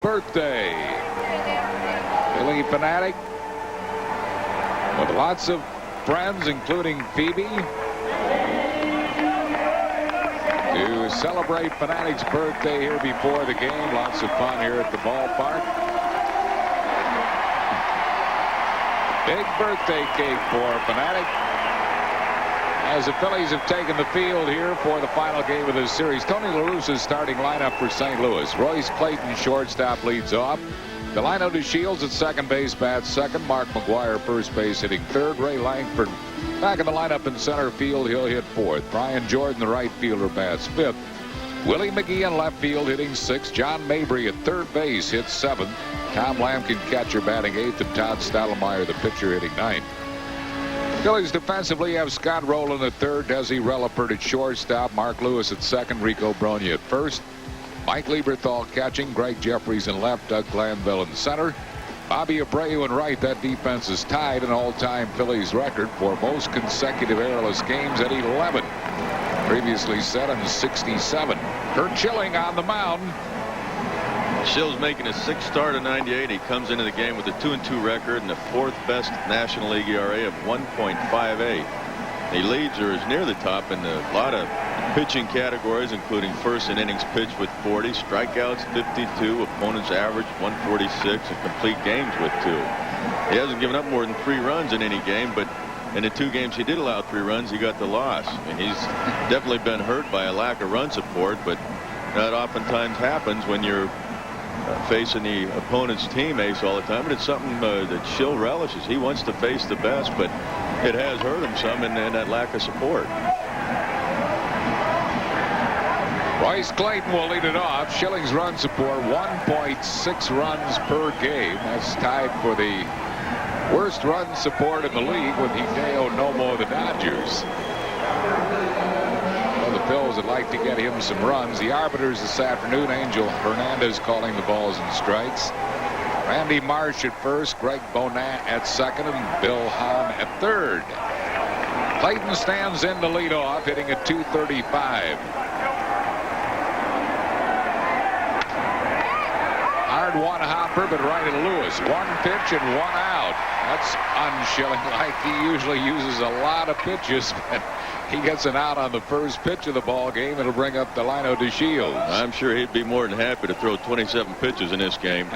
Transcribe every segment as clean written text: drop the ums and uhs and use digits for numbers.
Birthday. Philly fanatic with lots of friends, including Phoebe, to celebrate Fanatic's birthday here before the game. Lots of fun here at the ballpark. Big birthday cake for Fanatic as the Phillies have taken the field here for the final game of this series. Tony La Russa's starting lineup for St. Louis. Royce, Clayton, shortstop, leads off. Delino DeShields at second base bats second. Mark McGwire first base hitting third. Ray Langford back in the lineup in center field. He'll hit fourth. Brian Jordan, the right fielder, bats fifth. Willie McGee in left field hitting sixth. John Mabry at third base hits seventh. Tom Lampkin, catcher, batting eighth, and Todd Stotlemeyer, the pitcher, hitting ninth. Phillies defensively have Scott Rowland at third, Desi Relapert at shortstop, Mark Lewis at second, Rico Brogna at first, Mike Lieberthal catching, Greg Jefferies in left, Doug Glanville in center, Bobby Abreu in right. That defense is tied an all-time Phillies record for most consecutive errorless games at 11. Previously set in 67. Curt Schilling on the mound. Schill's making his sixth start of '98. He comes into the game with a 2-2 record and the fourth best National League ERA of 1.58. He leads or is near the top in a lot of pitching categories, including first in innings pitched with 40, strikeouts 52, opponents average 146, and complete games with 2. He hasn't given up more than 3 runs in any game, but in the 2 games he did allow 3 runs, he got the loss. And he's definitely been hurt by a lack of run support, but that oftentimes happens when you're facing the opponent's team ace all the time, but it's something that Schill relishes. He wants to face the best, but it has hurt him some in that lack of support. Royce Clayton will lead it off. Schilling's run support 1.6 runs per game. That's tied for the worst run support in the league with Hideo Nomo of the Dodgers. The Phils would like to get him some runs. The arbiters this afternoon, Angel Hernandez calling the balls and strikes. Randy Marsh at first, Greg Bonan at second, and Bill Hahn at third. Clayton stands in to lead off, hitting at .235. Hard one hopper, but right at Lewis. 1 pitch and 1 out. That's un-Schilling, like he usually uses a lot of pitches, but he gets an out on the first pitch of the ball game. It'll bring up Delino DeShields. I'm sure he'd be more than happy to throw 27 pitches in this game.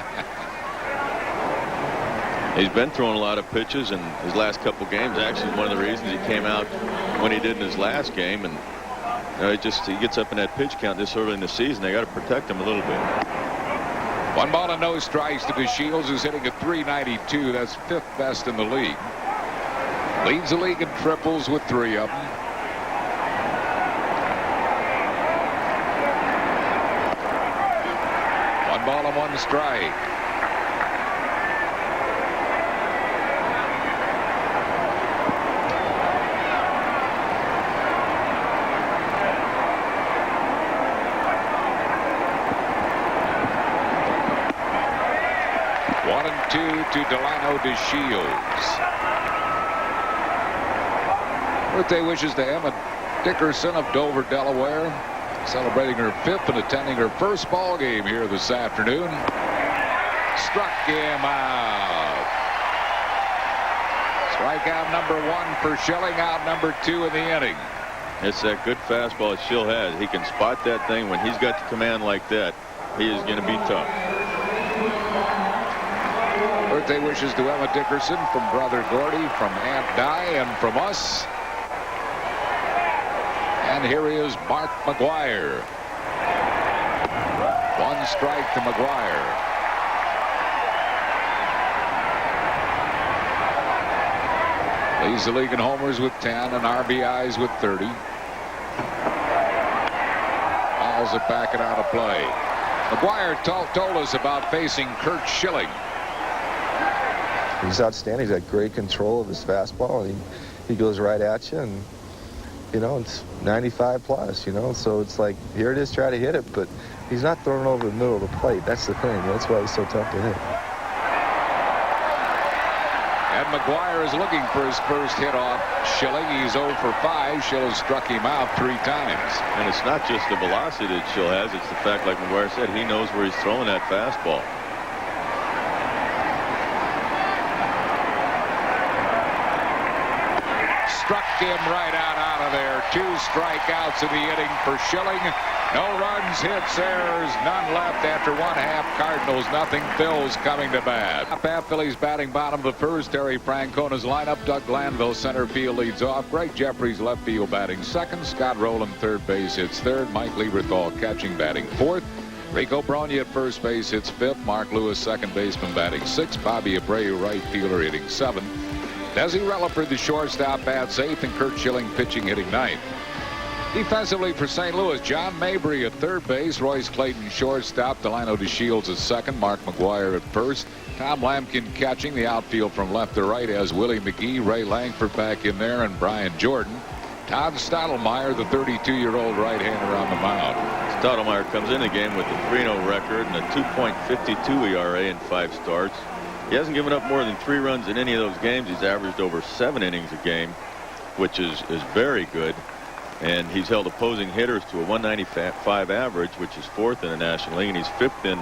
He's been throwing a lot of pitches in his last couple games. Actually, one of the reasons he came out when he did in his last game, and he gets up in that pitch count this early in the season. They got to protect him a little bit. 1 ball and no strikes to DeShields, who's hitting at .392. That's 5th best in the league. Leads the league in triples with 3 of them. Ball and 1 strike. One and 2 to Delino DeShields. Birthday wishes to Emma Dickerson of Dover, Delaware, celebrating her 5th and attending her first ball game here this afternoon. Struck him out. Strikeout number 1 for Schilling, out number 2 in the inning. It's that good fastball that Schill has. He can spot that thing. When he's got the command like that, he is going to be tough. Birthday wishes to Emma Dickerson from brother Gordy, from Aunt Di, and from us. And here is Mark McGwire. 1 strike to McGwire. Leads the league in homers with 10 and RBIs with 30. Fouls it back and out of play. McGwire told us about facing Curt Schilling. He's outstanding. He's got great control of his fastball. He goes right at you, and you know, it's 95 plus, you know, so it's like, here it is, try to hit it, but he's not throwing over the middle of the plate. That's the thing. That's why he's so tough to hit. And McGWIRE is looking for his first hit off Schilling. He's 0 for 5. Schill has struck him out 3 times. And it's not just the velocity that Schill has. It's the fact, like McGWIRE said, he knows where he's throwing that fastball. Struck him right out of there. 2 strikeouts in the inning for Schilling. No runs, hits, errors, none left after 1/2. Cardinals nothing. Phil's coming to bat. Half Phillies batting bottom of the first. Terry Francona's lineup. Doug Glanville center field leads off. Greg Jefferies left field batting second. Scott Rowland third base hits third. Mike Lieberthal catching batting fourth. Rico Brogna at first base hits fifth. Mark Lewis second baseman batting sixth. Bobby Abreu right fielder hitting seventh. Desi Relaford the shortstop bats eighth, and Curt Schilling pitching hitting ninth. Defensively for St. Louis, John Mabry at third base, Royce Clayton shortstop, Delino DeShields at second, Mark McGWIRE at first, Tom Lampkin catching the outfield from left to right as Willie McGee, Ray Langford back in there, and Brian Jordan. Todd Stotlemeyer, the 32-year-old right-hander on the mound. Stotlemeyer comes in the game with a 3-0 record and a 2.52 ERA in 5 starts. He hasn't given up more than 3 runs in any of those games. He's averaged over 7 innings a game, which is very good. And he's held opposing hitters to a 195 average, which is 4th in the National League, and he's 5th in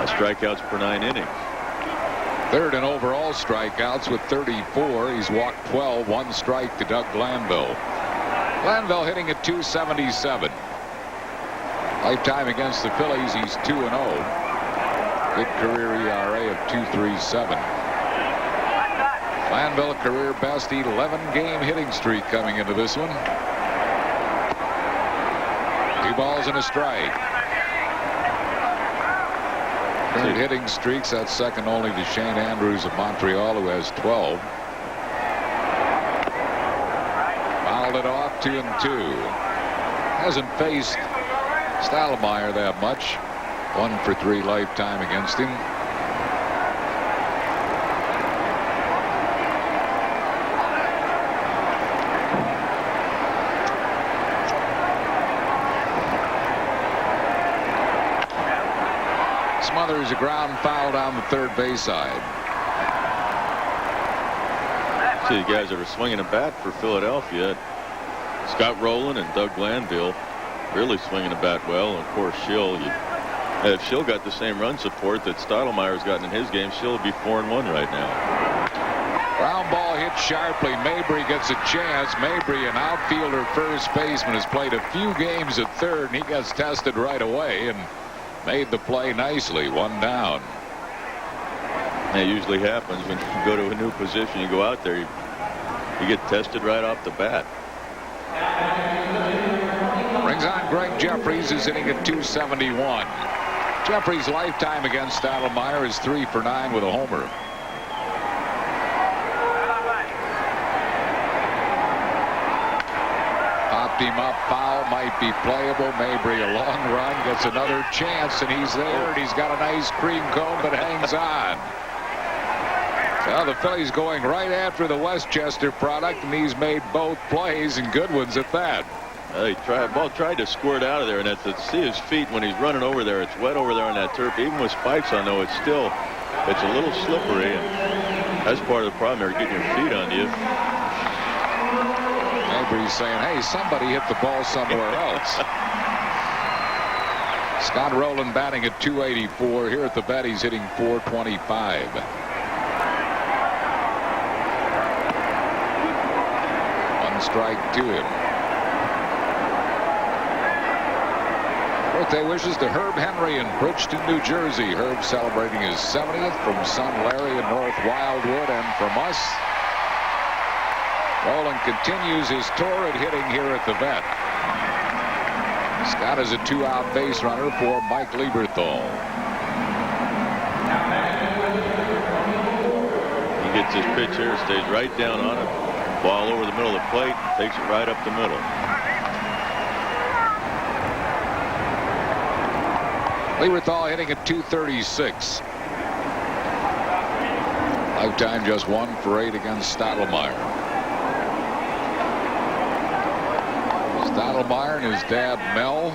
strikeouts per 9 innings. 3rd in overall strikeouts with 34. He's walked 12, 1 strike to Doug Glanville. Glanville hitting at .277. Lifetime against the Phillies, he's 2-0. Good career ERA of .237. Glanville career best 11-game hitting streak coming into this one. 2 balls and a strike. Current hitting streaks, that's second only to Shane Andrews of Montreal, who has 12. Fouled it off 2-2. Hasn't faced Stotlemeyer that much. 1 for 3 lifetime against him. Smothers a ground foul down the third base side. See the guys that are swinging a bat for Philadelphia. Scott Rowland and Doug Glanville really swinging a bat well. And of course, Schill. If Schill got the same run support that Stottlemeyer's gotten in his game, Schill would be 4-1 right now. Ground ball hit sharply. Mabry gets a chance. Mabry, an outfielder first baseman, has played a few games at third, and he gets tested right away and made the play nicely. 1 down. That usually happens when you go to a new position. You go out there, you get tested right off the bat. Brings on Greg Jefferies, is hitting at .271. Jefferies' lifetime against Stotlemeyer is 3 for 9 with a homer. Popped him up, foul, might be playable. Mabry a long run, gets another chance, and he's there, and he's got a nice cream cone, but hangs on. Well, the Phillies going right after the Westchester product, and he's made both plays, and good ones at that. He tried to squirt out of there, and to see his feet when he's running over there, it's wet over there on that turf. Even with spikes on, though, it's a little slippery, and that's part of the problem there, getting your feet on you. Mabry's saying, hey, somebody hit the ball somewhere else. Scott Rowland batting at .284. Here at the vet, he's hitting .425. One strike to him. Birthday wishes to Herb Henry in Bridgeton, New Jersey. Herb celebrating his 70th from son Larry in North Wildwood, and from us. Rowland continues his torrid hitting here at the vet. Scott is a 2-out base runner for Mike Lieberthal. He gets his pitch here, stays right down on it. Ball over the middle of the plate, takes it right up the middle. Lieberthal hitting at .236. Lifetime just 1 for 8 against Stotlemeyer. Stotlemeyer and his dad Mel,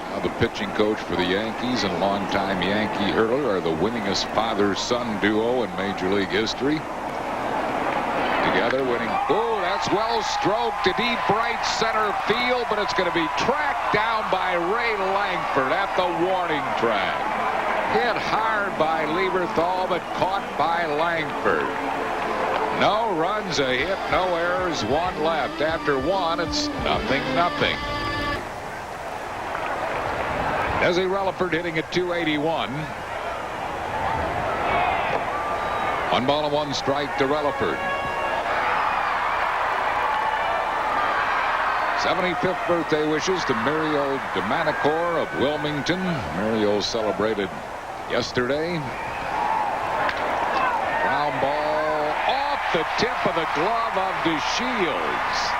now the pitching coach for the Yankees and longtime Yankee hurler, are the winningest father-son duo in Major League history. together, winning. Oh, that's well stroked to deep right center field, but it's going to be tracked down by Ray Langford at the warning track. Hit hard by Lieberthal, but caught by Langford. No runs, a hit, no errors, one left. After one, it's 0-0. Desi Relaford hitting at .281. 1 ball and 1 strike to Relaford. 75th birthday wishes to Muriel DeManicore of Wilmington. Muriel celebrated yesterday. Ground ball off the tip of the glove of DeShields.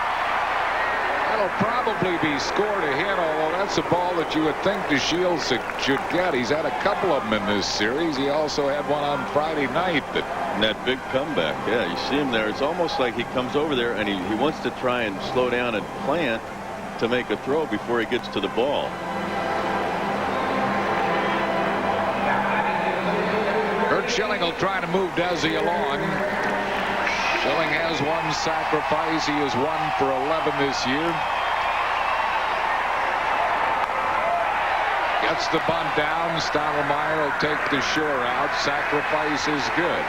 That'll probably be scored a hit, although that's a ball that you would think DeShields should get. He's had a couple of them in this series. He also had one on Friday night. That big comeback. Yeah, you see him there. It's almost like he comes over there and he wants to try and slow down and plant to make a throw before he gets to the ball. Curt Schilling will try to move Desi along. Schilling has 1 sacrifice. He is 1 for 11 this year. Gets the bunt down. Stotlemeyer will take the shore out. Sacrifice is good.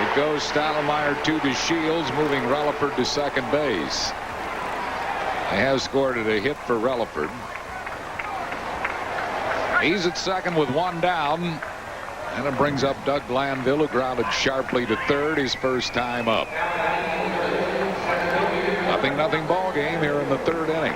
It goes Stotlemeyer to DeShields, moving Relaford to second base. They have scored a hit for Relaford. He's at second with 1 down. And it brings up Doug Glanville, who grounded sharply to third his first time up. 0-0 ball game here in the 3rd inning.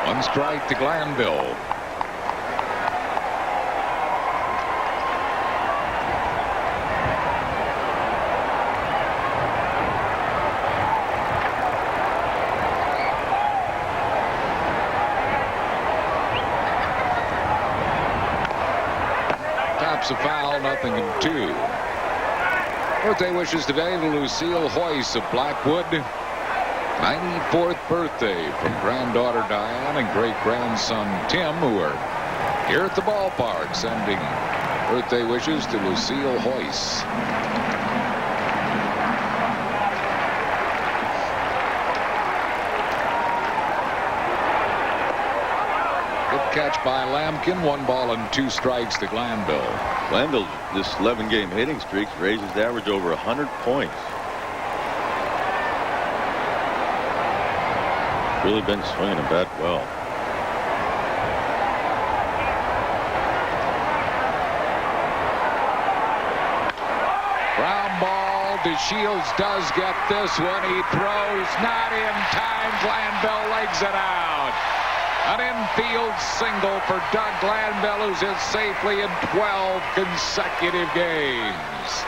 One strike to Glanville. A foul, 0-2. Birthday wishes today to Lucille Hoyce of Blackwood. 94th birthday from granddaughter Diane and great-grandson Tim, who are here at the ballpark, sending birthday wishes to Lucille Hoyce. Catch by Lampkin. 1 ball and 2 strikes to Glanville. Glanville, this 11-game hitting streak raises the average over 100 points. Really been swinging the bat well. Ground ball. DeShields does get this one. He throws not in time. Glanville legs it out. An infield single for Doug Glanville, who's hit safely in 12 consecutive games.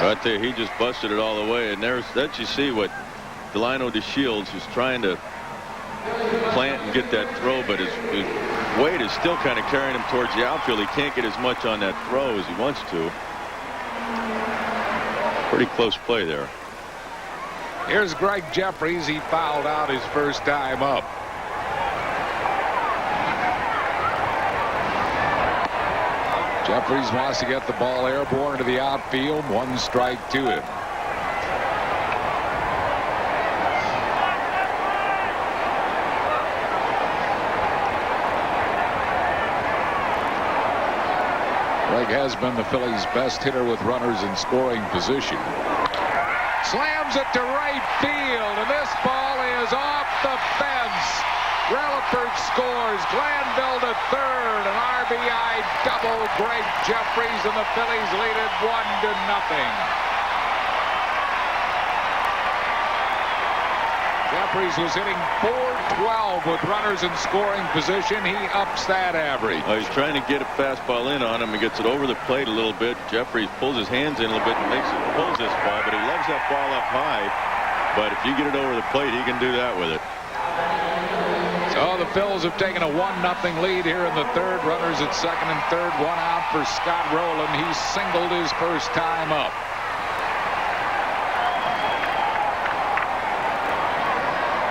Right there, he just busted it all the way, and there's that. You see what Delino DeShields is trying to plant and get that throw, but his weight is still kind of carrying him towards the outfield. He can't get as much on that throw as he wants to. Pretty close play there. Here's Gregg Jefferies. He fouled out his first time up. Jefferies wants to get the ball airborne to the outfield. 1 strike to him. Gregg has been the Phillies' best hitter with runners in scoring position. Slams it to right field, and this ball is off the fence. Relaford scores. Glanville to third. An RBI double. Gregg Jefferies, and the Phillies lead it 1-0. Jefferies was hitting .412 with runners in scoring position. He ups that average. He's trying to get a fastball in on him. He gets it over the plate a little bit. Jefferies pulls his hands in a little bit and pulls this ball, but he loves that ball up high. But if you get it over the plate, he can do that with it. So the Phils have taken a 1-0 lead here in the 3rd. Runners at second and third. 1 out for Scott Rowland. He singled his first time up.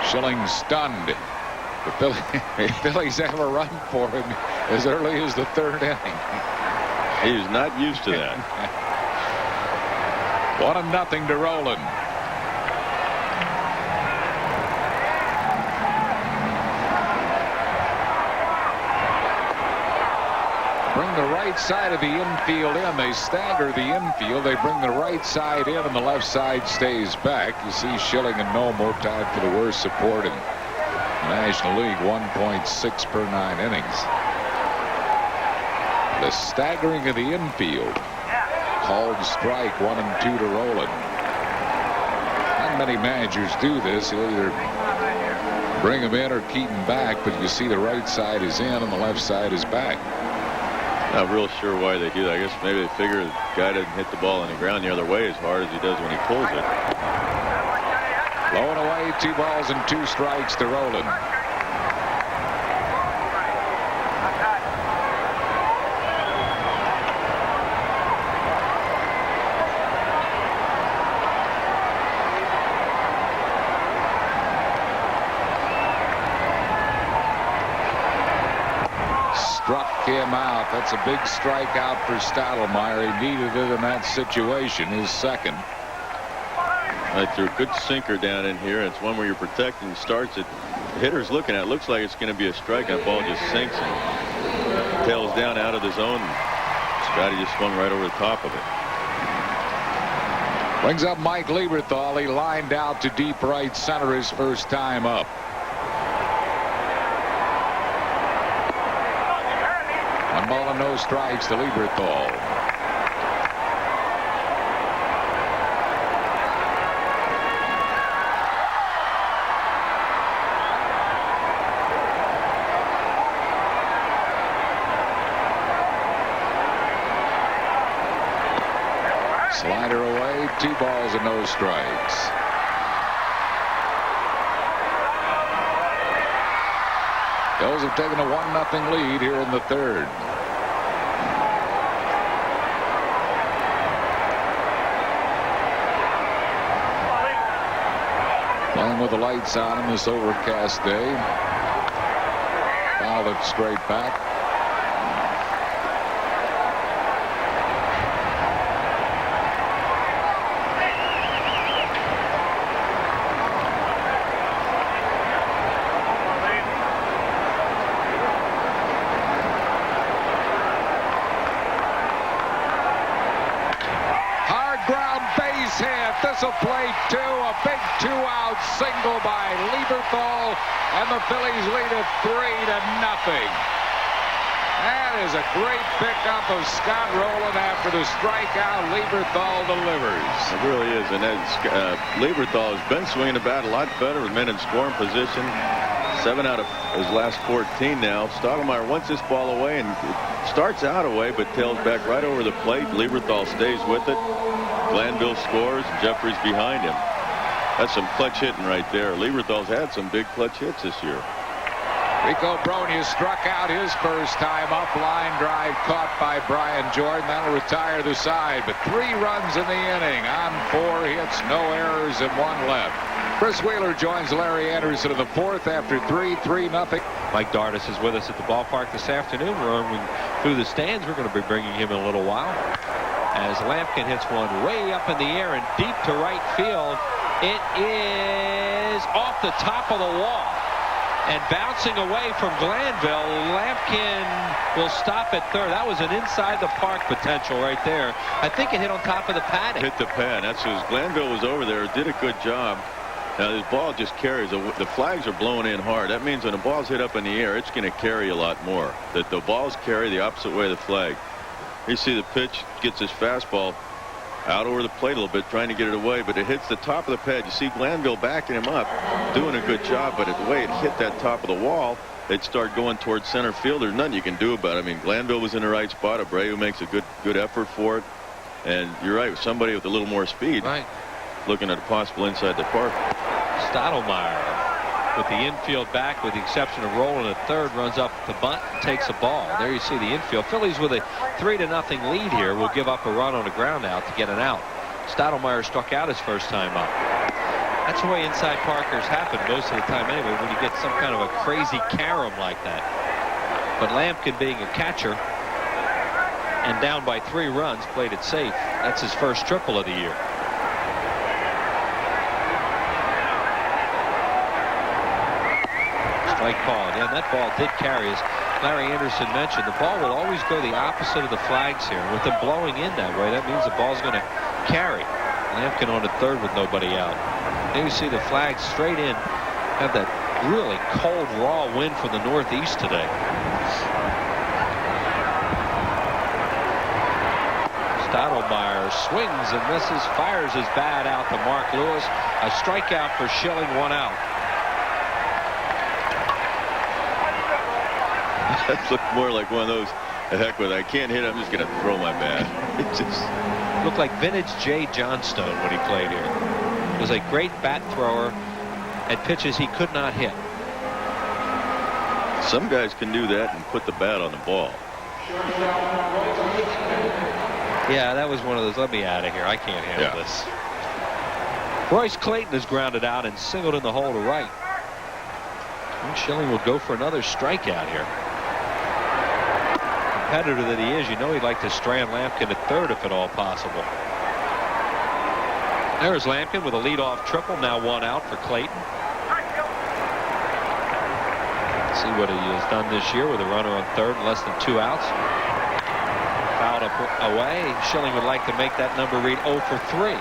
Schilling stunned. The Phillies have a run for him as early as the third inning. He's not used to that. 1-0 to Rowland. Bring the right side of the infield in. They stagger the infield. They bring the right side in, and the left side stays back. You see Schilling and Nomo tied for the worst support in the National League, 1.6 per 9 innings. The staggering of the infield. Called strike, 1-2 to Rowland. Not many managers do this. You'll either bring him in or keep him back, but you see the right side is in and the left side is back. Not real sure why they do that. I guess maybe they figure the guy doesn't hit the ball on the ground the other way as hard as he does when he pulls it. Low and away, 2 balls and 2 strikes to Rowland. Struck him out. That's a big strikeout for Stotlemeyer. He needed it in that situation. His second. I threw a good sinker down in here. It's one where you're protecting. Starts it. The hitter's looking at it. Looks like it's going to be a strike. That ball just sinks and tails down out of the zone. Scotty just swung right over the top of it. Brings up Mike Lieberthal. He lined out to deep right center his first time up. 1 ball and no strikes to Lieberthal. Slider away, 2 balls and no strikes. Phils have taken a 1-0 lead here in the third. Playing with the lights on in this overcast day. Fouled it straight back. This'll play 2. A big 2-out single by Lieberthal, and the Phillies lead it 3-0. That is a great pickup of Scott Rowland after the strikeout Lieberthal delivers. It really is, and Lieberthal has been swinging the bat a lot better with men in scoring position. 7 out of his last 14 now. Stotlemeyer wants this ball away and starts out away, but tails back right over the plate. Lieberthal stays with it. Glanville scores. Jefferies behind him. That's some clutch hitting right there. Lieberthal's had some big clutch hits this year. Rico Brogna struck out his first time up. Line drive caught by Brian Jordan. That'll retire the side. But 3 runs in the inning on 4 hits, no errors, and 1 left. Chris Wheeler joins Larry Anderson in the 4th after 3-0. Mike Dardis is with us at the ballpark this afternoon. We're running through the stands. We're going to be bringing him in a little while. As Lampkin hits one way up in the air and deep to right field. It is off the top of the wall and bouncing away from Glanville. Lampkin will stop at third. That was an inside the park potential right there. I think it hit on top of the padding. Hit the pad. That's as Glanville was over there. Did a good job. Now this ball just carries. The flags are blowing in hard. That means when the ball's hit up in the air, it's going to carry a lot more. That the balls carry the opposite way of the flag. You see the pitch gets his fastball out over the plate a little bit, trying to get it away, but it hits the top of the pad. You see Glanville backing him up, doing a good job, but the way it hit that top of the wall, they'd start going towards center field. There's nothing you can do about it. I mean, Glanville was in the right spot. ABREU makes a good effort for it, and you're right, with somebody with a little more speed, right, looking at a possible inside the park. Stottlemyre with the infield back, with the exception of Rowland at third, runs up the bunt and takes a ball. There you see the infield. Phillies with a 3-0 lead here will give up a run on a ground out to get an out. Stottlemyre struck out his first time up. That's the way inside Parkers happen most of the time anyway, when you get some kind of a crazy carom like that. But Lampkin, being a catcher and down by 3 runs, played it safe. That's his first triple of the year. Strike called. Yeah, and that ball did carry. As Larry Anderson mentioned, the ball will always go the opposite of the flags here. With them blowing in that way, that means the ball's going to carry. Lampkin on at third with nobody out. Then you see the flags straight in. Have that really cold, raw wind from the northeast today. Stotlemeyer swings and misses, fires his bat out to Mark Lewis. A strikeout for Schilling, 1 out. That looked more like one of those, the heck with it, I can't hit, I'm just going to throw my bat. It just looked like vintage Jay Johnstone when he played here. He was a great bat thrower at pitches he could not hit. Some guys can do that and put the bat on the ball. Yeah, that was one of those, let me out of here, I can't handle this. Royce Clayton is grounded out and singled in the hole to right. And Schilling will go for another strikeout here. Competitor that he is, you know he'd like to strand Lampkin at third if at all possible. There's Lampkin with a leadoff triple, now 1 out for Clayton. Let's see what he has done this year with a runner on third and less than 2 outs. Fouled up away. Schilling would like to make that number read 0 for 3.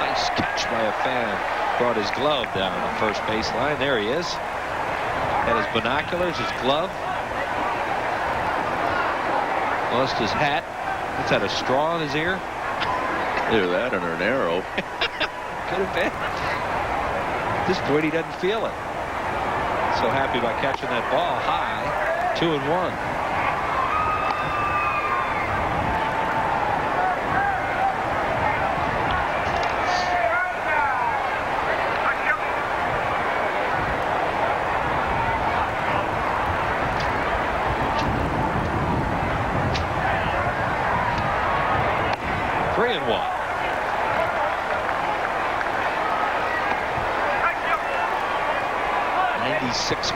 Nice catch by a fan. Brought his glove down the first baseline. There he is. Had his binoculars, his glove. Lost his hat. What's that, a straw in his ear? Either that or an arrow. Could have been. At this point, he doesn't feel it. So happy by catching that ball high. 2-1.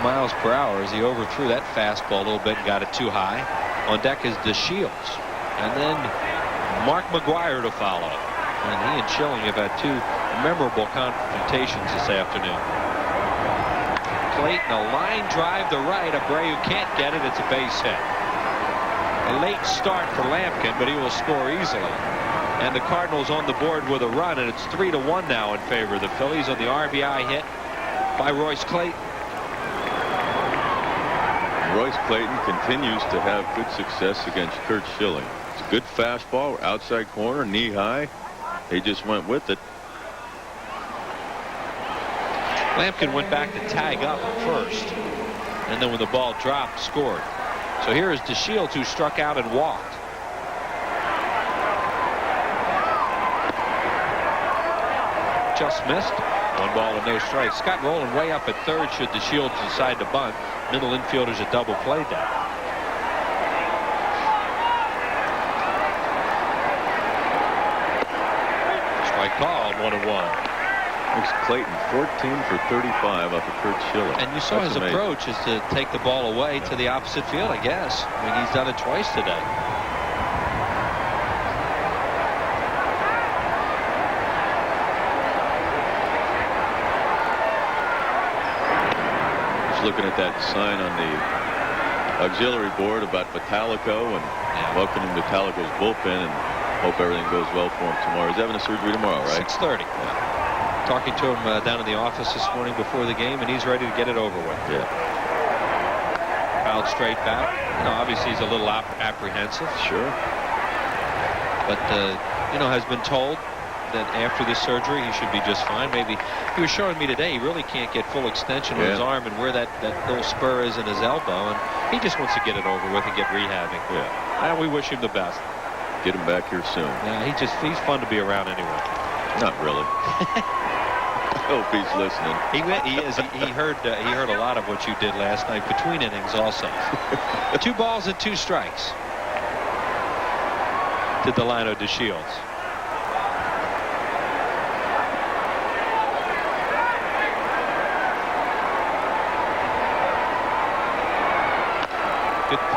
Miles per hour as he overthrew that fastball a little bit and got it too high. On deck is DeShields, and then Mark McGWIRE to follow. And he and Schilling have had 2 memorable confrontations this afternoon. Clayton, a line drive to right. ABREU can't get it. It's a base hit. A late start for Lampkin, but he will score easily. And the Cardinals on the board with a run, and it's 3-1 now in favor of the Phillies on the RBI hit by Royce Clayton. Royce Clayton continues to have good success against Curt Schilling. It's a good fastball, outside corner, knee high. He just went with it. Lampkin went back to tag up at first, and then when the ball dropped, scored. So here is DeShields, who struck out and walked. Just missed. 1 ball and no strikes. Scott rolling way up at third should DeShields decide to bunt. Middle infielders a double play down. Strike called, 1-1. Makes Clayton 14 for 35 off of Curt Schilling. And you saw his approach is to take the ball away to the opposite field, I guess. I mean, he's done it twice today. Looking at that sign on the auxiliary board about Vitalico and welcoming Vitalico's bullpen, and hope everything goes well for him tomorrow. He's having a surgery tomorrow, right? 6:30. Yeah. Talking to him down in the office this morning before the game, and he's ready to get it over with. Yeah. Fouled straight back. You know, obviously he's a little apprehensive. Sure. But you know, has been told that after this surgery he should be just fine. Maybe he was showing me today he really can't get full extension on his arm and where that little spur is in his elbow, and he just wants to get it over with and get rehabbing. Yeah. And we wish him the best. Get him back here soon. Yeah, he's fun to be around anyway. Not really. I hope he's listening. He is. He heard a lot of what you did last night between innings also. 2 balls and 2 strikes to Delino DeShields.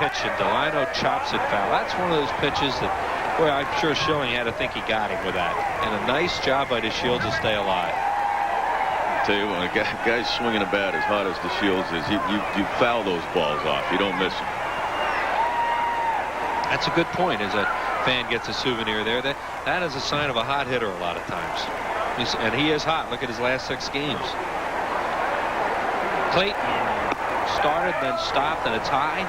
pitch, and Delino chops it foul. That's one of those pitches that, boy, I'm sure Schilling had to think he got him with that. And a nice job by DeShields to stay alive. I'll tell you, when a guy's swinging a bat as hot as DeShields is, you foul those balls off. You don't miss them. That's a good point. As a fan gets a souvenir there, that is a sign of a hot hitter a lot of times. And he is hot. Look at his last 6 games. Clayton started, then stopped, and it's high.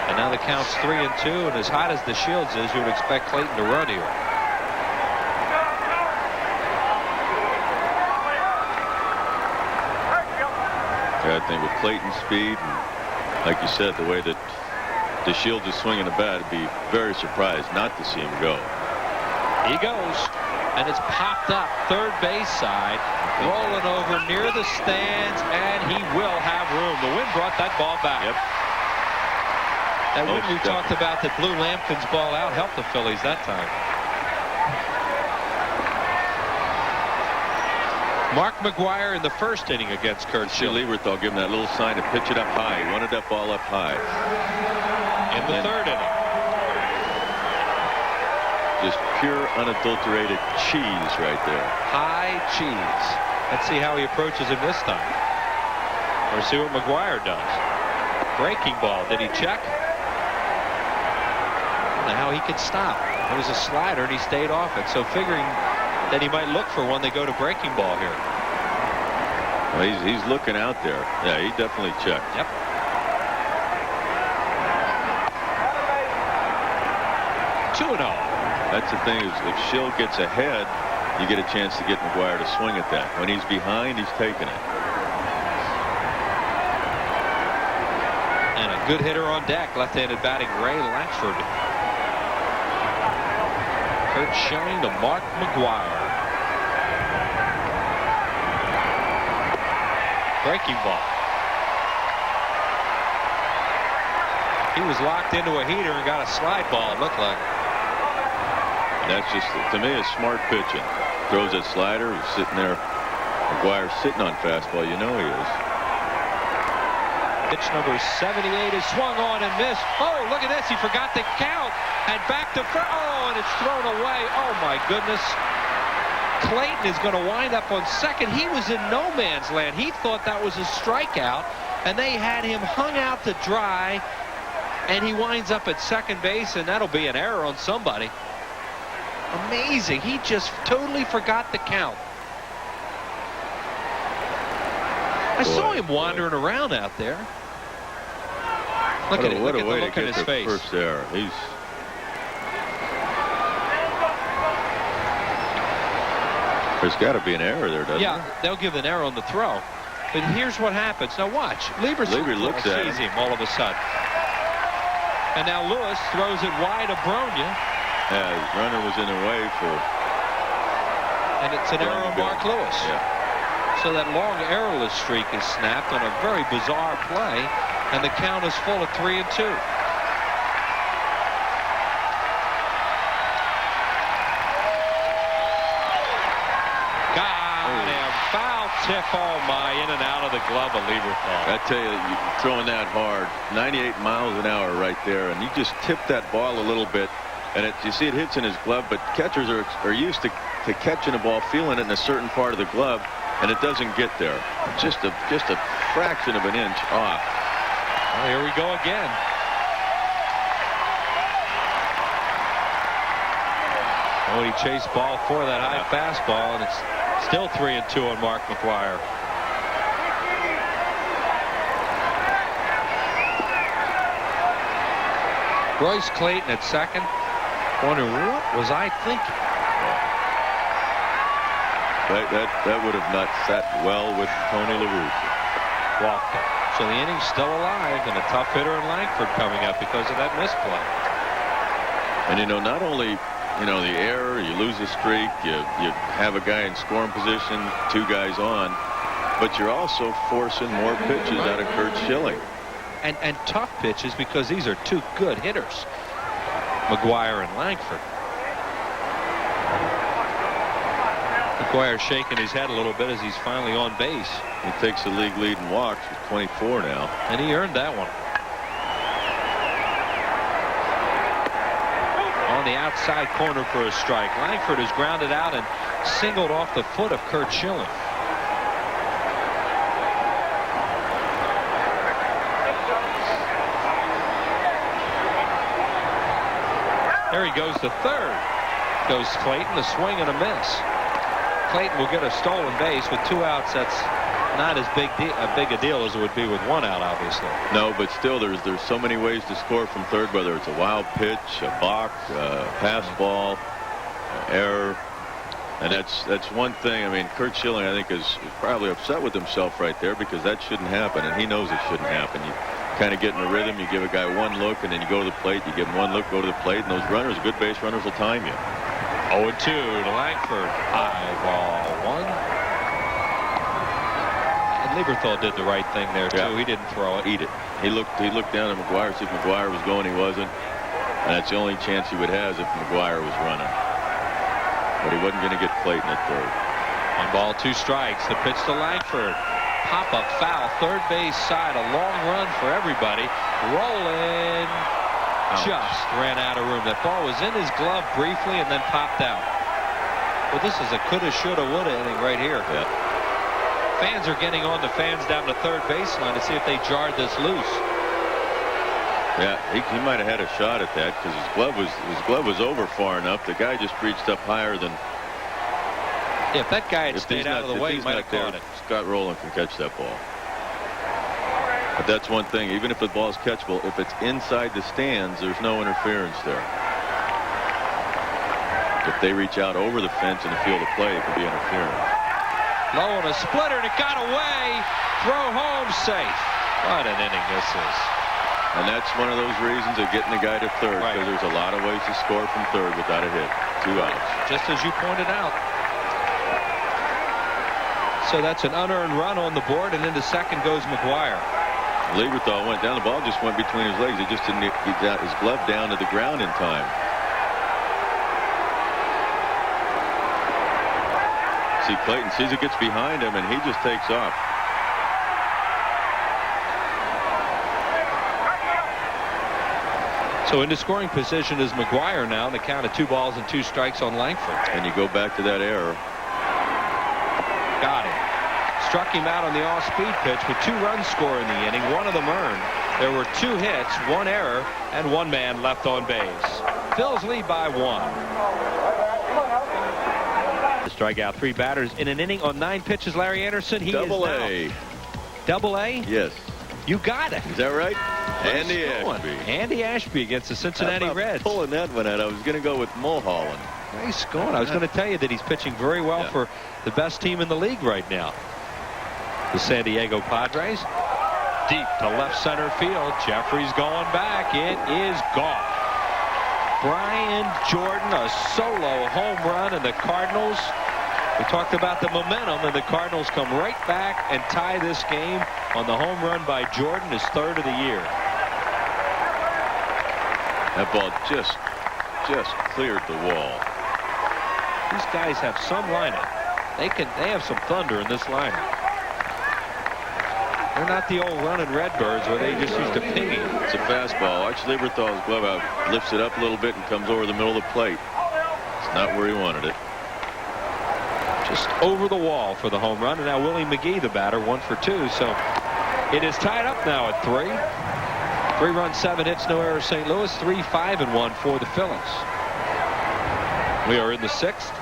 And now the count's 3-2. And as hot as DeShields is, you would expect Clayton to run here. Yeah, I think with Clayton's speed, and like you said, the way that DeShields is swinging the bat, I'd be very surprised not to see him go. He goes, and it's popped up third base side, rolling over near the stands, and he will have room. The wind brought that ball back. Yep. That wind we talked about that blew Lampkin's ball out helped the Phillies that time. Mark McGWIRE in the first inning against Curt Schilling. Lieberthal give him that little sign to pitch it up high. He wanted that ball up high. In the third inning. Just pure unadulterated cheese right there. High cheese. Let's see how he approaches him this time. Or see what McGWIRE does. Breaking ball. Did he check? I don't know how he could stop. It was a slider and he stayed off it. So figuring that he might look for one, they go to breaking ball here. Well, he's looking out there. Yeah, he definitely checked. Yep. Two-0. That's the thing, is if Schill gets ahead, you get a chance to get McGWIRE to swing at that. When he's behind, he's taking it. And a good hitter on deck, left-handed batting Ray Lankford. Curt Schilling to Mark McGWIRE. Breaking ball. He was locked into a heater and got a slide ball, it looked like. That's just, to me, a smart pitching. Throws that slider, he's sitting there. McGWIRE's sitting on fastball, you know he is. Pitch number 78 is swung on and missed. Oh, look at this, he forgot to count. And back to first. Oh, and it's thrown away. Oh, my goodness. Clayton is going to wind up on second. He was in no man's land. He thought that was a strikeout, and they had him hung out to dry, and he winds up at second base, and that'll be an error on somebody. Amazing. He just totally forgot the count. I saw him wandering around out there. Look at it. Look at the look in his face. First error. There's got to be an error there, doesn't there? They'll give an error on the throw. But here's what happens. Now watch. Lieber looks at him all of a sudden. And now Lewis throws it wide of ABREU. Yeah, his runner was in the way for... And it's an error on Mark Lewis. Yeah. So that long errorless streak is snapped on a very bizarre play, and the count is full of 3-2. Foul tip, oh my, in and out of the glove of Lieberthal. I tell you, throwing that hard, 98 miles an hour right there, and you just tip that ball a little bit, and you see it hits in his glove, but catchers are used to catching a ball, feeling it in a certain part of the glove, and it doesn't get there. Just a fraction of an inch off. Well, here we go again. Oh, he chased ball for that high fastball, and it's still 3-2 on Mark McGWIRE. Royce Clayton at second. Wondering, what was I thinking? That would have not sat well with Tony La Russa. Walked him. So the inning's still alive, and a tough hitter in Lankford coming up because of that misplay. And not only the error, you lose a streak, you have a guy in scoring position, 2 guys on, but you're also forcing more pitches out of Curt Schilling. And tough pitches, because these are 2 good hitters, McGWIRE and Lankford. McGWIRE shaking his head a little bit as he's finally on base. He takes the league lead in walks with 24 now. And he earned that one. the outside corner for a strike. Langford is grounded out and singled off the foot of Curt Schilling. There he goes to third. Goes Clayton, a swing and a miss. Clayton will get a stolen base with 2 outs. That's not as big a deal as it would be with 1 out, obviously. No, but still, there's so many ways to score from third, whether it's a wild pitch, a balk, pass ball, error. And that's one thing. I mean, Curt Schilling, I think, is probably upset with himself right there, because that shouldn't happen, and he knows it shouldn't happen. You kind of get in a rhythm. You give a guy 1 look, and then you go to the plate. You give him 1 look, go to the plate, and those runners, good base runners, will time you. 0-2 to Langford. High ball 1. And LIEBERTHAL did the right thing there too. Yeah. He didn't throw it. Eat it. He looked down at McGwire, see if McGwire was going. He wasn't, and that's the only chance he would have if McGwire was running. But he wasn't going to get Clayton at third. 1 ball, 2 strikes. The pitch to Langford. Pop-up foul, third base side. A long run for everybody. Rolling. Just ran out of room. That ball was in his glove briefly and then popped out. Well, this is a coulda, shoulda, woulda inning right here. Yeah. Fans are getting on the fans down the third baseline to see if they jarred this loose. Yeah, he might have had a shot at that, because his glove was over far enough. The guy just reached up higher than. If that guy had stayed out of the way, he might have caught it. Scott Rowland can catch that ball. But that's one thing. Even if the ball is catchable, if it's inside the stands, there's no interference there. If they reach out over the fence in the field of play, it could be interference. Low on a splitter, and it got away. Throw home safe. What an inning this is. And that's one of those reasons of getting the guy to third, because there's a lot of ways to score from third without a hit. 2 outs. Just as you pointed out. So that's an unearned run on the board, and into second goes McGwire. LIEBERTHAL went down. The ball just went between his legs. He just didn't get his glove down to the ground in time. See, Clayton sees it gets behind him, and he just takes off. So into scoring position is McGwire now. The count of 2 balls and 2 strikes on Langford. And you go back to that error. Got him. Struck him out on the off-speed pitch with 2 runs scored in the inning. 1 of them earned. There were 2 hits, 1 error, and 1 man left on base. Phils lead by 1. To strike out 3 batters in an inning on 9 pitches. Larry Anderson. He Double is A. Now. Double A? Yes. You got it. Is that right? Andy Ashby. Andy Ashby against the Cincinnati Reds. Pulling that one out. I was going to go with Mulholland. Nice going. I was going to tell you that he's pitching very well for the best team in the league right now. The San Diego Padres. Deep to left center field. Jefferies going back. It is gone. Brian Jordan, a solo home run, and the Cardinals. We talked about the momentum, and the Cardinals come right back and tie this game on the home run by Jordan, his 3rd of the year. That ball just cleared the wall. These guys have some lineup. They have some thunder in this lineup. They're not the old running Redbirds where they just used to ping him. It's a fastball. Arch LIEBERTHAL's glove out, lifts it up a little bit and comes over the middle of the plate. It's not where he wanted it. Just over the wall for the home run. And now Willie McGee, the batter, 1 for 2. So it is tied up now at 3. 3 runs, 7 hits, no errors. St. Louis 3-5-1 for the Phillies. We are in the 6th.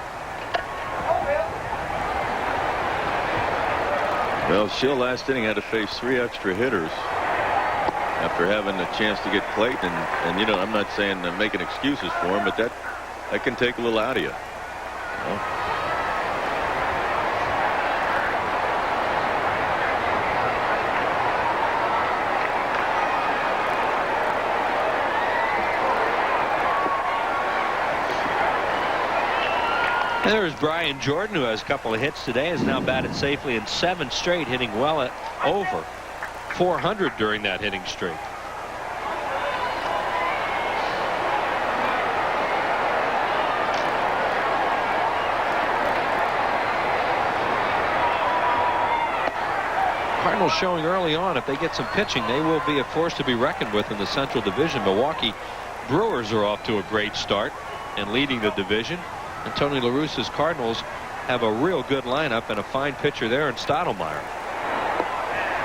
Well, Schill last inning had to face 3 extra hitters after having a chance to get Clayton. And you know, I'm not saying I'm making excuses for him, but that can take a little out of you. And there's Brian Jordan, who has a couple of hits today, has now batted safely in 7 straight, hitting well at over 400 during that hitting streak. Cardinals showing early on, if they get some pitching, they will be a force to be reckoned with in the Central Division. Milwaukee Brewers are off to a great start. and leading the division. And Tony La Russa's Cardinals have a real good lineup and a fine pitcher there in Stotlemeyer.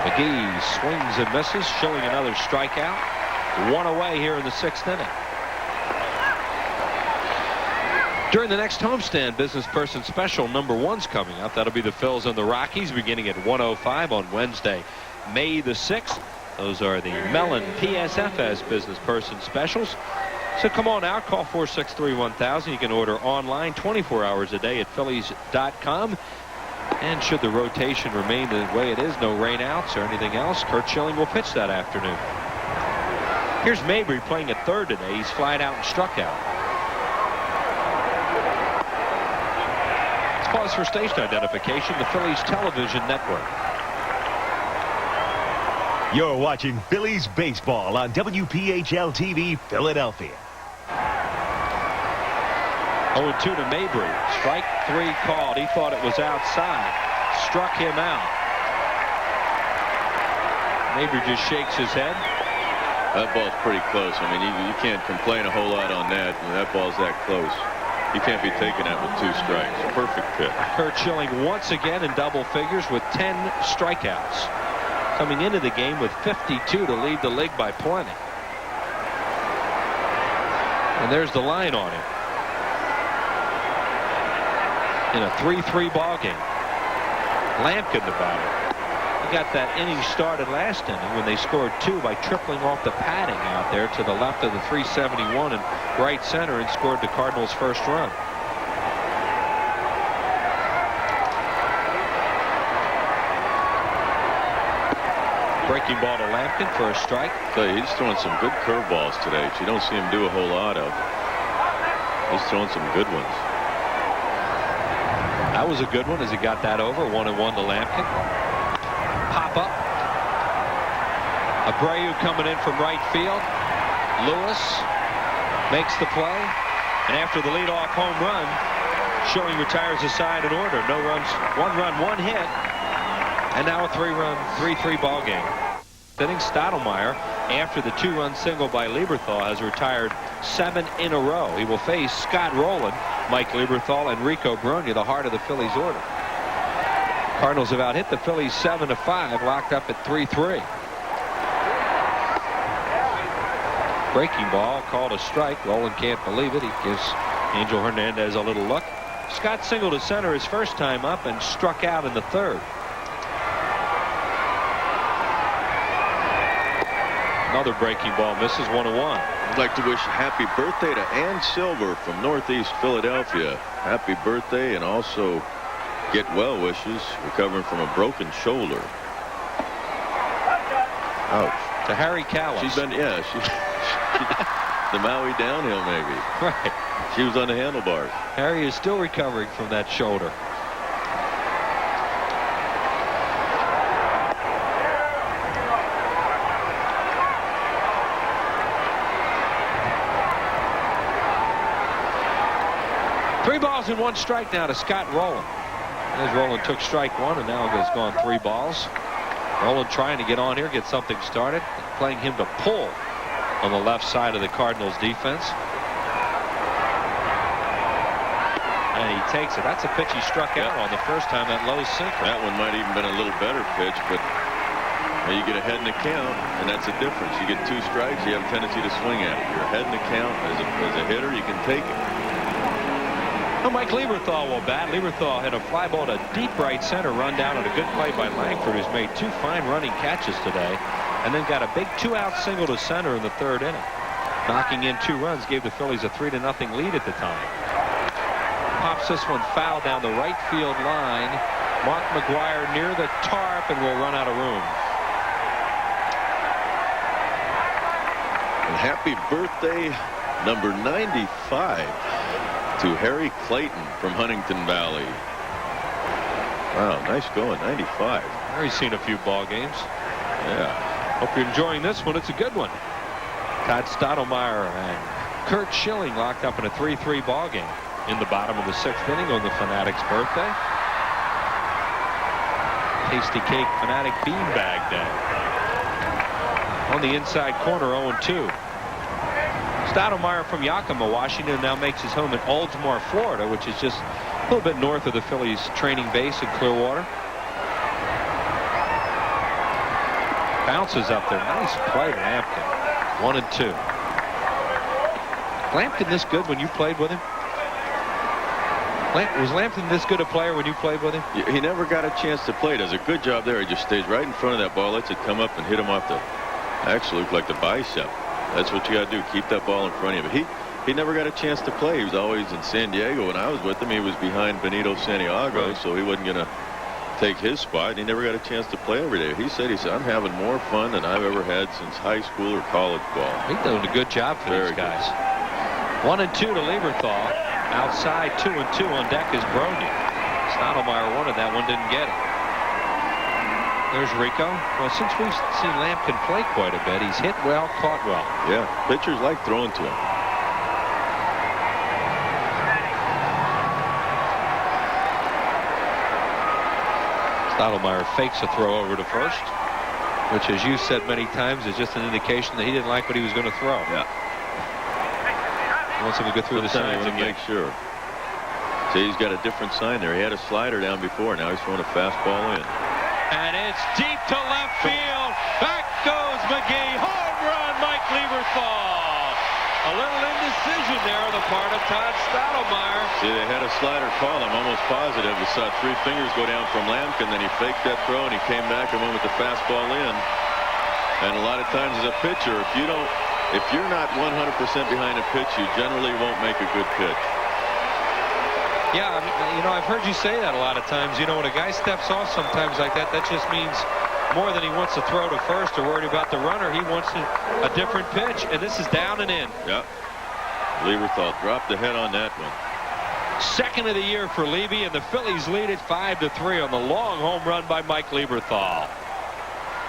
McGee swings and misses, showing another strikeout. One away here in the 6th inning. During the next homestand, business person special number 1's coming up. That'll be the Phils and the Rockies beginning at 1:05 on Wednesday, May the 6th. Those are the Mellon PSFS business person specials. So come on out, call 463-1000. You can order online 24 hours a day at Phillies.com. And should the rotation remain the way it is, no rainouts or anything else, Curt Schilling will pitch that afternoon. Here's Mabry playing at third today. He's flied out and struck out. Let's pause for station identification, the Phillies Television Network. You're watching Phillies baseball on WPHL TV Philadelphia. 0-2 to Mabry. Strike 3 called. He thought it was outside. Struck him out. Mabry just shakes his head. That ball's pretty close. I mean, you can't complain a whole lot on that. That ball's that close. You can't be taking that with 2 strikes. Perfect pitch. Curt Schilling once again in double figures with 10 strikeouts. Coming into the game with 52 to lead the league by plenty. And there's the line on him. In a 3-3 ball game. Lampkin the batter. He got that inning started last inning when they scored 2 by tripling off the padding out there to the left of the 371 and right center and scored the Cardinals' first run. Breaking ball to Lampkin for a strike. He's throwing some good curveballs today, which you don't see him do a whole lot of. He's throwing some good ones. That was a good one as he got that over. 1-1 to Lampkin. Pop up. ABREU coming in from right field. Lewis makes the play. And after the leadoff home run, Schilling retires the side in order. No runs, 1 run, 1 hit. And now a 3-3 ball game. Inning, Stotlemeyer, after the 2-run single by Lieberthal, has retired 7 in a row. He will face Scott Rowland, Mike Lieberthal, and Rico Brogna, the heart of the Phillies order. Cardinals have out-hit the Phillies 7-5, locked up at 3-3. Breaking ball, called a strike. Rowland can't believe it. He gives Angel Hernandez a little look. Scott singled to center his first time up and struck out in the 3rd. Another breaking ball misses. 1-1. I'd like to wish happy birthday to Ann Silver from Northeast Philadelphia. Happy birthday, and also get well wishes recovering from a broken shoulder. Ouch. To Harry Callis. She's been, yeah, she the Maui downhill maybe. Right. She was on the handlebars. Harry is still recovering from that shoulder. Three balls and 1 strike now to Scott Rowland. As Rowland took strike 1 and now has gone 3 balls. Rowland trying to get on here, get something started. Playing him to pull on the left side of the Cardinals defense. And he takes it. That's a pitch he struck out on the first time, that low sinker. That one might even been a little better pitch, but you get ahead in the count, and that's the difference. You get 2 strikes, you have a tendency to swing at it. You're ahead in the count. As a hitter, you can take it. Well, Mike Lieberthal will bat. Lieberthal hit a fly ball to deep right center, run down on a good play by Langford, who's made 2 fine running catches today, and then got a big 2-out single to center in the 3rd inning. Knocking in 2 runs gave the Phillies a 3-0 lead at the time. Pops this one foul down the right field line. Mark McGwire near the tarp and will run out of room. And happy birthday, number 95. to Harry CLAYTON from Huntington Valley. Wow, nice going, 95. Harry's seen a few ball games. Yeah. Hope you're enjoying this one. It's a good one. Todd Stotlemeyer and Curt Schilling locked up in a 3-3 ball game in the bottom of the 6th inning on the Fanatic's birthday. Tasty Cake Fanatic Beanbag Day. On the inside corner, 0-2. Stotlemeyer from Yakima, Washington, now makes his home in Oldsmar, Florida, which is just a little bit north of the Phillies training base in Clearwater. Bounces up there. Nice play, Lampkin. 1-2. Lampkin this good when you played with him? Was Lampkin this good a player when you played with him? He never got a chance to play. Does a good job there. He just stays right in front of that ball, lets it come up and hit him off the, actually look like the bicep. That's what you got to do. Keep that ball in front of you. But he never got a chance to play. He was always in San Diego when I was with him. He was behind Benito Santiago, right. So he wasn't going to take his spot. He never got a chance to play every day. He said, I'm having more fun than I've ever had since high school or college ball. He's doing a good job for these guys. 1-2 to Lieberthal. Outside, 2-2 on deck is Brony. Stotlemeyer wanted that one, didn't get it. There's Rico. Well, since we've seen Lampkin play quite a bit, he's hit well, caught well. Yeah, pitchers like throwing to him. Stotlemeyer fakes a throw over to first, which, as you said many times, is just an indication that he didn't like what he was going to throw. Yeah. Wants him to go through the signs and make sure. See, he's got a different sign there. He had a slider down before. Now he's throwing a fastball in. And it's deep to left field. Back goes McGee. Home run, Mike Lieberthal. A little indecision there on the part of Todd Stotlemeyer. See, they had a slider call. I'm almost positive. We saw 3 fingers go down from Lampkin. Then he faked that throw and he came back and went with the fastball in. And a lot of times as a pitcher, if you're not 100% behind a pitch, you generally won't make a good pitch. Yeah, I've heard you say that a lot of times. When a guy steps off sometimes like that, that just means more than he wants to throw to first or worried about the runner. He wants a different pitch, and this is down and in. Yep. Lieberthal dropped the head on that one. Second of the year for Liebe, and the Phillies lead it 5-3 on the long home run by Mike Lieberthal.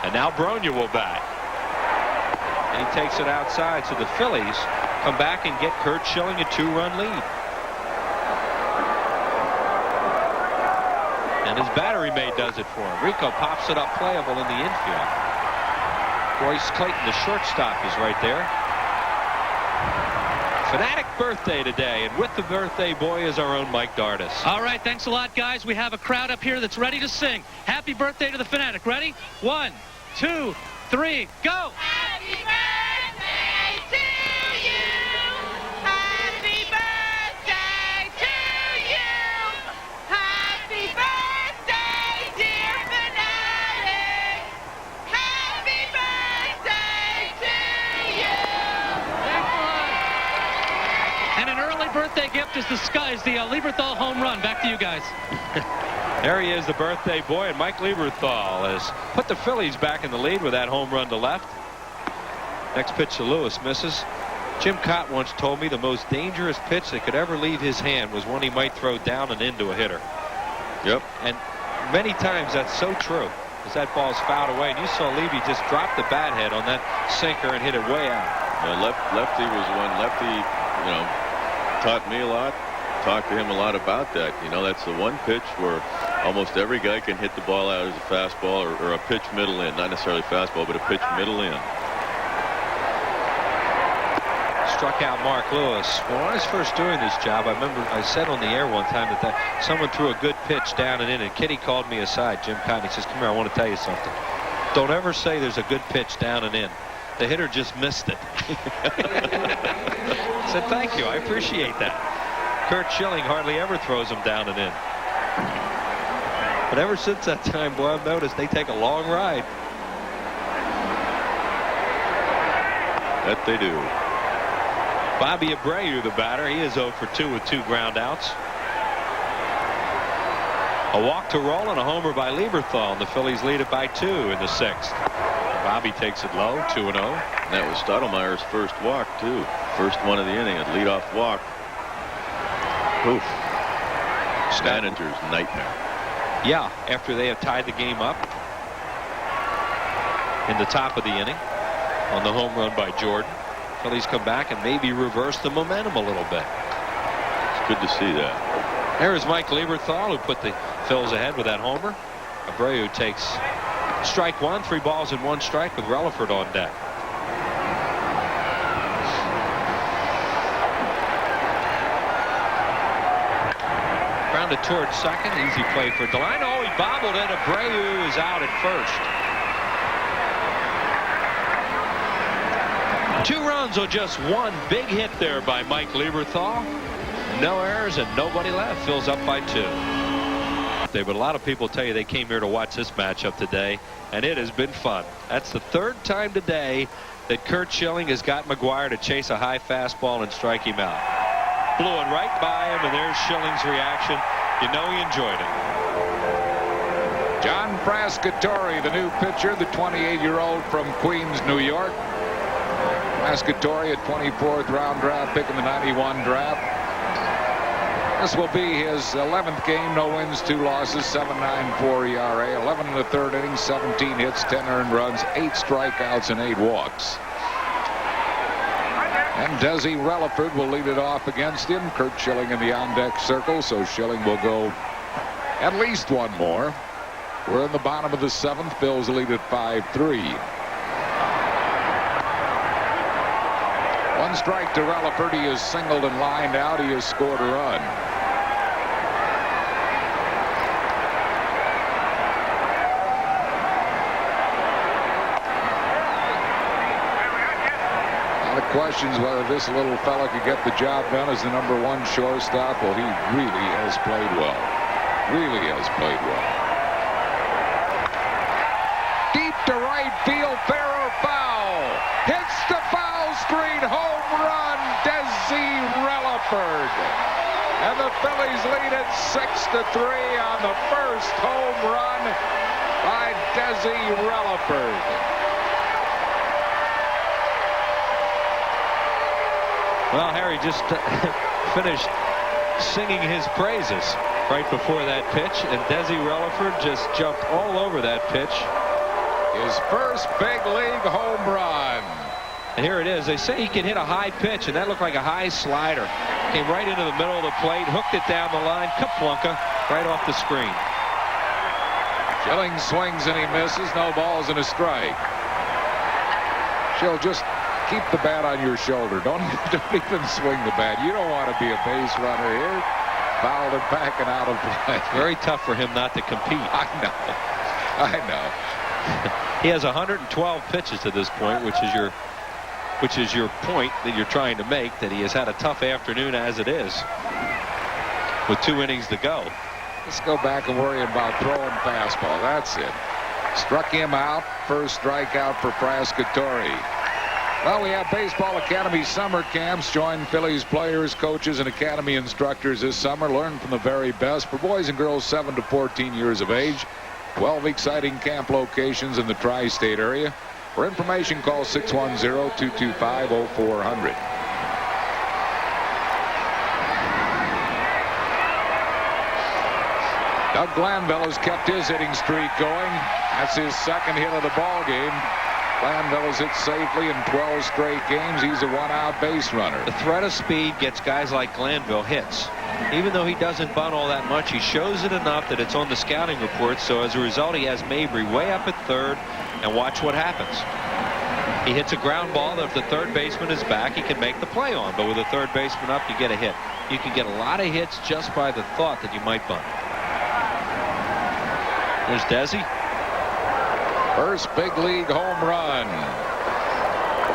And now Bronya will bat. And he takes it outside, so the Phillies come back and get Curt Schilling a 2-run lead. And his battery mate does it for him. Rico pops it up playable in the infield. Royce Clayton, the shortstop, is right there. Fanatic birthday today, and with the birthday boy is our own Mike Dardis. All right, thanks a lot, guys. We have a crowd up here that's ready to sing. Happy birthday to the Fanatic. Ready? 1, 2, 3, go! Happy birthday to you! Happy birthday to you! Happy birthday, dear Fanatic! Happy birthday to you! And an early birthday gift is the Lieberthal home run. Back to you guys. There he is, the birthday boy, and Mike Lieberthal has put the Phillies back in the lead with that home run to left. Next pitch to Lewis, misses. Jim Cott once told me the most dangerous pitch that could ever leave his hand was one he might throw down and into a hitter. Yep. And many times that's so true, as that ball's fouled away. And you saw Liebe just drop the bat head on that sinker and hit it way out. Lefty was one. Lefty, taught me a lot. Talked to him a lot about that. That's the one pitch where almost every guy can hit the ball out as a fastball or a pitch middle in. Not necessarily fastball, but a pitch middle in. Struck out Mark Lewis. When I was first doing this job, I remember I said on the air one time that someone threw a good pitch down and in, and Kitty called me aside, Jim Cotton. He says, come here, I want to tell you something. Don't ever say there's a good pitch down and in. The hitter just missed it. I said, thank you, I appreciate that. Curt Schilling hardly ever throws them down and in. But ever since that time, boy, I've noticed they take a long ride. That they do. Bobby Abreu, the batter. He is 0 for 2 with 2 ground outs. A walk to roll and a homer by Lieberthal. The Phillies lead it by 2 in the 6th. Bobby takes it low, 2-0. That was Stottlemeyer's first walk, too. First one of the inning, a leadoff walk. Oof. Manager's nightmare. Yeah, after they have tied the game up in the top of the inning on the home run by Jordan. Phillies come back and maybe reverse the momentum a little bit. It's good to see that. There is Mike Lieberthal, who put the Phils ahead with that homer. Abreu takes strike 1, 3 balls and 1 strike with Relaford on deck. grounded towards second. Easy play for DeLine. Oh, he bobbled it. ABREU is out at first. 2 runs on just 1 big hit there by Mike Lieberthal. No errors and nobody left. Phil's up by 2. But a lot of people tell you they came here to watch this matchup today, and it has been fun. That's the 3rd time today that Curt Schilling has got McGwire to chase a high fastball and strike him out. Blew it right by him, and there's Schilling's reaction. You know he enjoyed it. John Frascatore, the new pitcher, the 28-year-old from Queens, New York. Frascatore, a 24th round draft pick in the 91 draft. This will be his 11th game. No wins, 2 losses, 7.94 ERA, 11 in the 3rd inning, 17 hits, 10 earned runs, 8 strikeouts, and 8 walks. And Desi Relaford will lead it off against him. Curt Schilling in the on-deck circle, so Schilling will go at least 1 more. We're in the bottom of the 7th. Phil's lead at 5-3. 1 strike to Relaford. He is singled and lined out. He has scored a run. Questions whether this little fella could get the job done as the #1 shortstop. Well, he really has played well. Really has played well. Deep to right field, fair or foul. Hits the foul screen, home run, Desi Relaford. And the Phillies lead at 6-3 on the first home run by Desi Relaford. Well, Harry just finished singing his praises right before that pitch, and Desi Relaford just jumped all over that pitch. His first big league home run. And here it is. They say he can hit a high pitch, and that looked like a high slider. Came right into the middle of the plate, hooked it down the line, kaplunka, right off the screen. Schilling swings and he misses. No balls and a strike. She'll just keep the bat on your shoulder. Don't even swing the bat. You don't want to be a base runner here. Fouled and backing out of play. Very tough for him not to compete. I know. He has 112 pitches to this point, which is your point that you're trying to make, that he has had a tough afternoon as it is with 2 innings to go. Let's go back and worry about throwing fastball. That's it. Struck him out. First strikeout for Frascatore. Well, we have Baseball Academy summer camps. Join Phillies players, coaches, and academy instructors this summer. Learn from the very best for boys and girls 7 to 14 years of age. 12 exciting camp locations in the tri-state area. For information, call 610-225-0400. Doug Glanville has kept his hitting streak going. That's his 2nd hit of the ball game. Glanville has hit safely in 12 straight games. He's a 1-out base runner. The threat of speed gets guys like Glanville hits. Even though he doesn't bunt all that much, he shows it enough that it's on the scouting report. So as a result, he has Mabry way up at 3rd, and watch what happens. He hits a ground ball that if the 3rd baseman is back, he can make the play on. But with the 3rd baseman up, you get a hit. You can get a lot of hits just by the thought that you might bunt. There's Desi. First big league home run.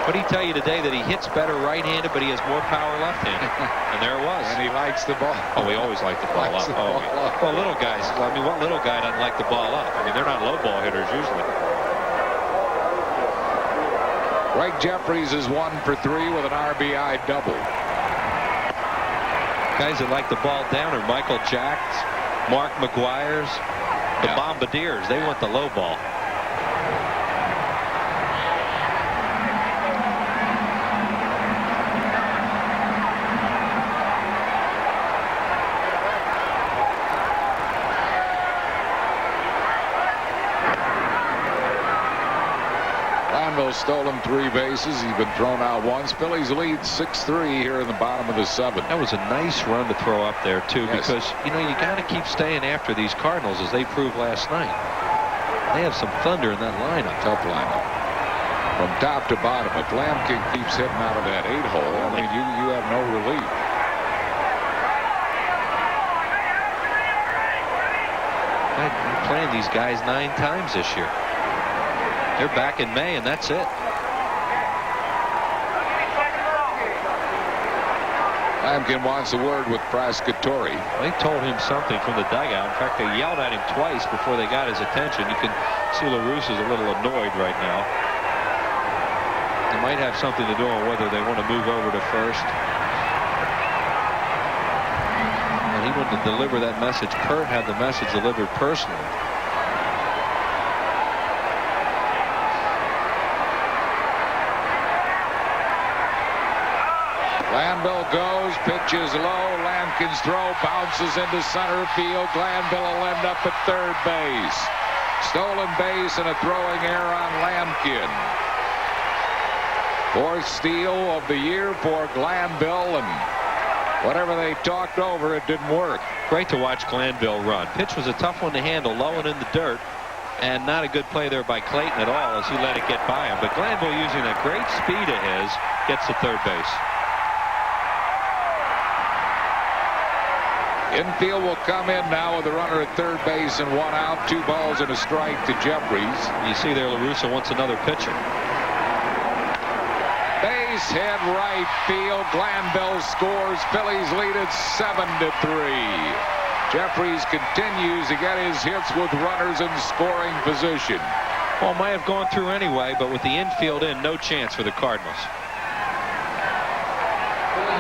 What did he tell you today? That he hits better right-handed, but he has more power left-handed. And there it was. And he likes the ball. Oh, we always like the ball up. Well, little guys. I mean, what little guy doesn't like the ball up? I mean, they're not low ball hitters usually. Greg Jefferies is 1 for 3 with an RBI double. Guys that like the ball down are Michael Jacks, Mark McGwires, the Bombardiers. They want the low ball. Stolen 3 bases. He's been thrown out once. Phillies lead 6-3 here in the bottom of the 7th. That was a nice run to throw up there too, because you know you got to keep staying after these Cardinals, as they proved last night. They have some thunder in that lineup. Tough lineup from top to bottom. If Lampkin keeps hitting out of that 8-hole, I mean, you have no relief. They're playing these guys 9 times this year. They're back in May, and that's it. Lampkin wants a word with Frascatore. They told him something from the dugout. In fact, they yelled at him twice before they got his attention. You can see LaRusse is a little annoyed right now. It might have something to do with whether they want to move over to first. And he wanted to deliver that message. Curt had the message delivered personally. Glanville goes, pitches low. Lampkin's throw bounces into center field. Glanville will end up at third base. Stolen base and a throwing error on Lampkin. 4th steal of the year for Glanville, and whatever they talked over, it didn't work. Great to watch Glanville run. Pitch was a tough one to handle, low and in the dirt, and not a good play there by Clayton at all as he let it get by him. But Glanville, using that great speed of his, gets to third base. Infield will come in now with a runner at third base and 1 out. 2 balls and a strike to Jefferies. You see there, LaRusse wants another pitcher. Base hit right field. Glanville scores. Phillies lead it 7-3. Jefferies continues to get his hits with runners in scoring position. Well, may have gone through anyway, but with the infield in, no chance for the Cardinals.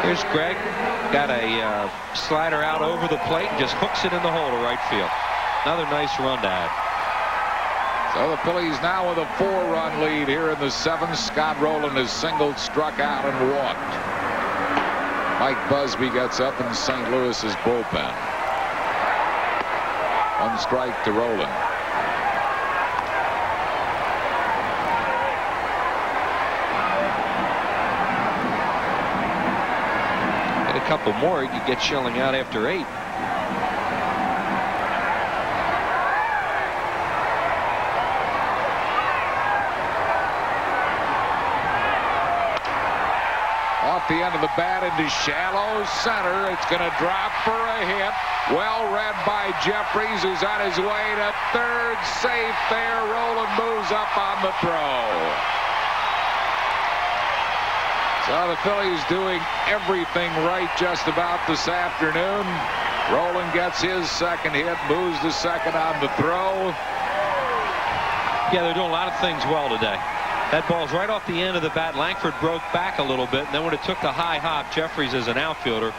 Here's Gregg. Got a slider out over the plate and just hooks it in the hole to right field. Another nice run to add. So the Phillies now with a 4-run lead here in the 7th. Scott Rowland has singled, struck out, and walked. Mike Busby gets up in St. Louis's bullpen. 1 strike to Rowland. A couple more, you could get Schilling out after 8. Off the end of the bat into shallow center. It's going to drop for a hit. Well read by Jefferies, who's on his way to third. Safe there. Rowland moves up on the throw. So the Phillies doing everything right just about this afternoon. Rowland gets his second hit, moves to second on the throw. Yeah, they're doing a lot of things well today. That ball's right off the end of the bat. Langford broke back a little bit, and then when it took the high hop, Jefferies, as an outfielder,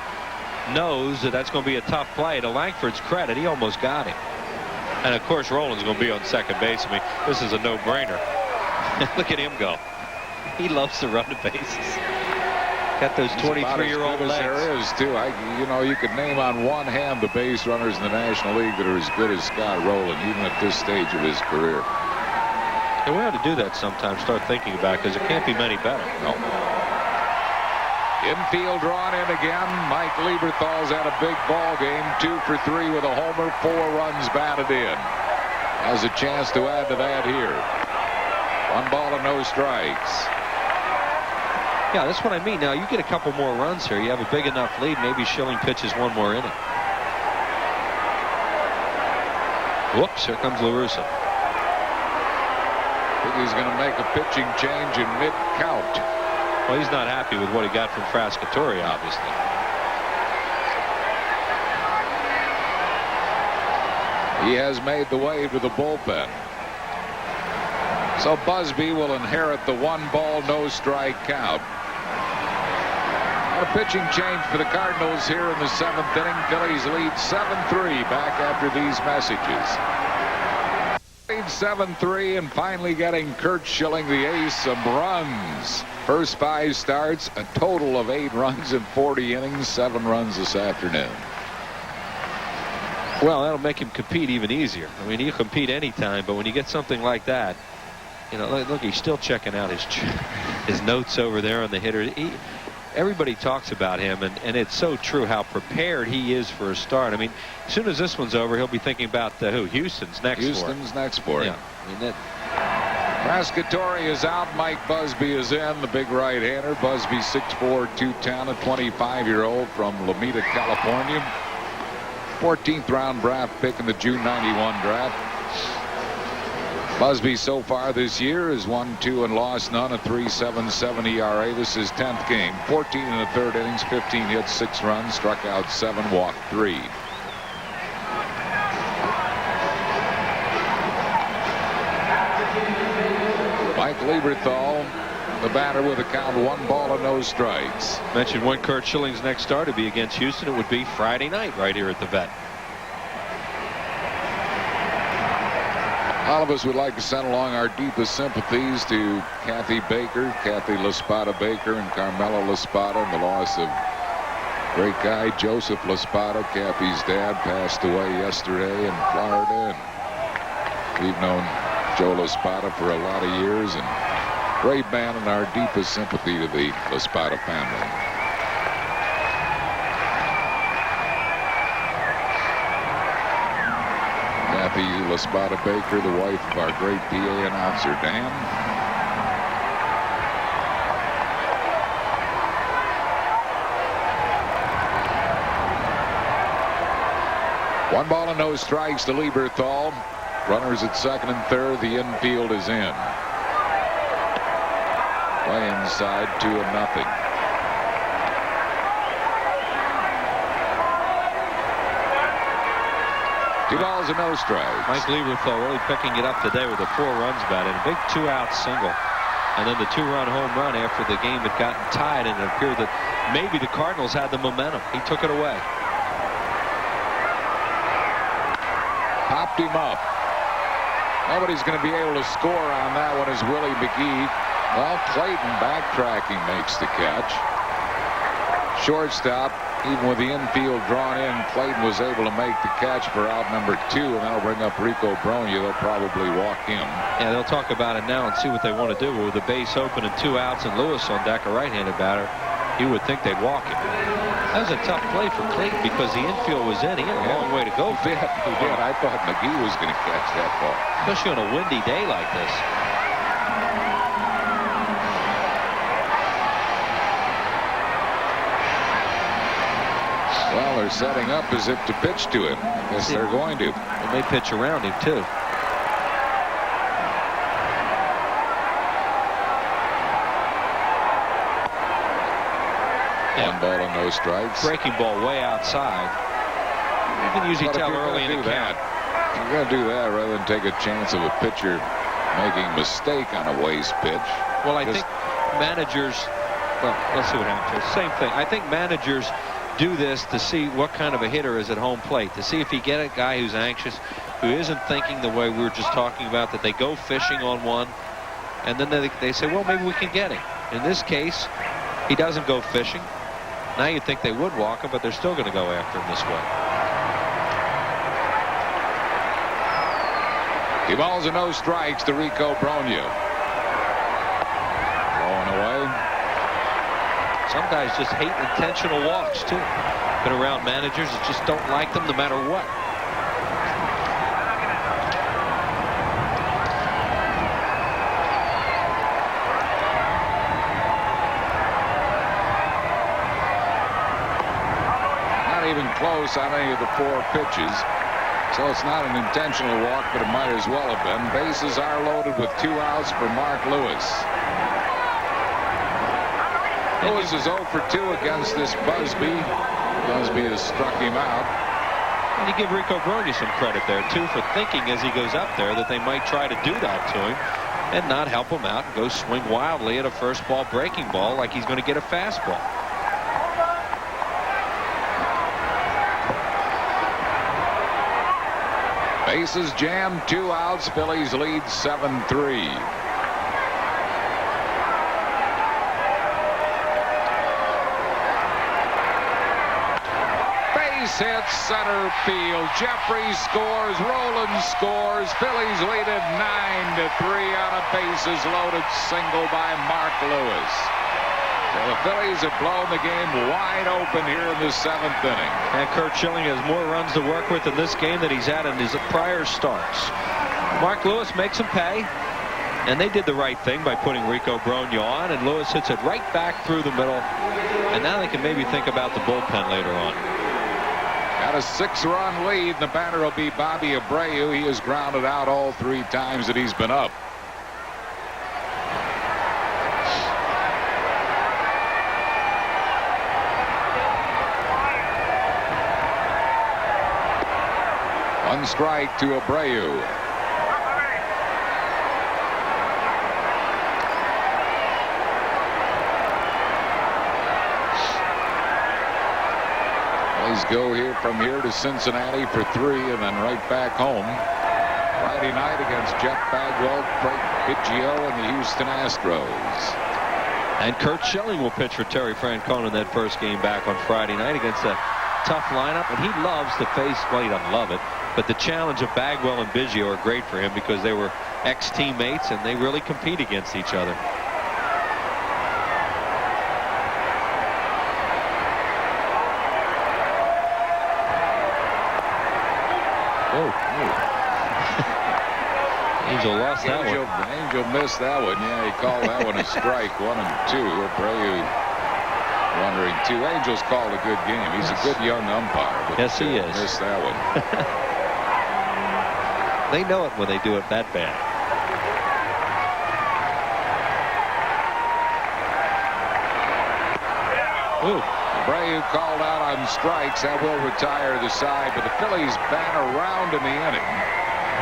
knows that that's going to be a tough play. To Langford's credit, he almost got him. And of course, Rowland's going to be on second base. I mean, this is a no-brainer. Look at him go. He loves to run the bases. Got those 23-year-old legs. There is too. You could name on one hand the base runners in the National League that are as good as Scott Rowland, even at this stage of his career. And we ought to do that sometime. Start thinking about it, because there can't be many better. No. Infield drawn in again. Mike Lieberthal's had a big ball game. 2 for 3 with a homer. 4 runs batted in. Has a chance to add to that here. 1 ball and no strikes. Yeah, that's what I mean. Now, you get a couple more runs here. You have a big enough lead. Maybe Schilling pitches 1 more inning. Whoops, here comes LaRusse. I think he's going to make a pitching change in mid-count. Well, he's not happy with what he got from Frascatore, obviously. He has made the wave to the bullpen. So Busby will inherit the 1 ball, no strike count. A pitching change for the Cardinals here in the 7th inning. Phillies lead 7-3 back after these messages. Lead 7-3 and finally getting Curt Schilling, the ace, some runs. First 5 starts, a total of 8 runs in 40 innings, 7 runs this afternoon. Well, that'll make him compete even easier. I mean, he'll compete anytime, but when you get something like that, you know, look, he's still checking out his notes over there on the hitter. Everybody talks about him, and it's so true how prepared he is for a start. I mean, as soon as this one's over, he'll be thinking about who? Houston's next for him. Yeah, I mean, that. Frascatore is out. Mike Busby is in, the big right-hander. Busby 6'4", 210, a 25-year-old from Lomita, California. 14th round draft pick in the June '91 draft. Busby so far this year is 1-2 and lost none, a 3.77 ERA. This is 10th game. 14 in the third innings, 15 hits, 6 runs, struck out 7, walked 3. Mike Lieberthal, the batter, with a count 1 ball and no strikes. Mentioned when Curt Schilling's next start to be against Houston. It would be Friday night right here at the Vet. All of us would like to send along our deepest sympathies to Kathy Baker, Kathy LaSpada Baker, and Carmela LaSpada in the loss of great guy Joseph LaSpada. Kathy's dad passed away yesterday in Florida, and we've known Joe LaSpada for a lot of years, and great man, and our deepest sympathy to the LaSpada family. Kathy LaSpada Baker, the wife of our great PA announcer, Dan. One ball and no strikes to Lieberthal. Runners at second and third. The infield is in. Way inside, 2-0. 2 balls and no strikes. Mike Lieberthal really picking it up today with a 4 runs batted. A big 2-out single. And then the 2-run home run after the game had gotten tied, and it appeared that maybe the Cardinals had the momentum. He took it away. Popped him up. Nobody's going to be able to score on that one as Willie McGee. Well, Clayton backtracking makes the catch. Shortstop, even with the infield drawn in, Clayton was able to make the catch for out number 2, and that'll bring up Rico Bronya. They'll probably walk him. Yeah, they'll talk about it now and see what they want to do. With the base open and 2 outs and Lewis on deck, a right-handed batter, you would think they'd walk him. That was a tough play for Clayton because the infield was in. He had a long way to go. He did. I thought McGee was going to catch that ball. Especially on a windy day like this. Well, they're setting up as if to pitch to him. I guess they're going to. They may pitch around him, too. One ball and no strikes. Breaking ball way outside. You can usually tell early in the count. You're going to do that rather than take a chance of a pitcher making a mistake on a waste pitch. Well, I think managers, well, let's see what happens. Same thing. I think managers do this to see what kind of a hitter is at home plate, to see if you get a guy who's anxious, who isn't thinking the way we were just talking about, that they go fishing on one, and then they say, well, maybe we can get him. In this case, he doesn't go fishing. Now you'd think they would walk him, but they're still going to go after him this way. 2 balls and no strikes to Rico Bronya. Going away. Some guys just hate intentional walks, too. Been around managers that just don't like them no matter what. Not even close on any of the 4 pitches. So it's not an intentional walk, but it might as well have been. Bases are loaded with 2 outs for Mark Lewis. Lewis is 0 for 2 against this Busby. Busby has struck him out. And you give Rico Bronya some credit there, too, for thinking as he goes up there that they might try to do that to him and not help him out and go swing wildly at a first ball breaking ball like he's going to get a fastball. Bases jammed, 2 outs. Phillies lead 7-3. Base hit center field. Jefferies scores. Rowland scores. Phillies lead it 9-3 on a bases loaded single by Mark Lewis. So the Phillies have blown the game wide open here in the 7th inning. And Curt Schilling has more runs to work with in this game than he's had in his prior starts. Mark Lewis makes him pay. And they did the right thing by putting Rico Bronya on. And Lewis hits it right back through the middle. And now they can maybe think about the bullpen later on. Got a 6-run lead. The batter will be Bobby Abreu. He has grounded out all 3 times that he's been up. One strike to Abreu. Phillies go here from here to Cincinnati for 3 and then right back home. Friday night against Jeff Bagwell, Craig Biggio, and the Houston Astros. And Curt Schilling will pitch for Terry Francona in that first game back on Friday night against a tough lineup. And he loves to face, well, he doesn't love it, but the challenge of Bagwell and Biggio are great for him because they were ex-teammates and they really compete against each other. Angel lost that one. Angel missed that one. Yeah, he called that one a strike. 1 and 2. Abreu wondering too. Angel's called a good game. He's a good young umpire. But yes, he is. Missed that one. They know it when they do it that bad. Ooh. Abreu called out on strikes. That will retire the side, but the Phillies ban around in the inning,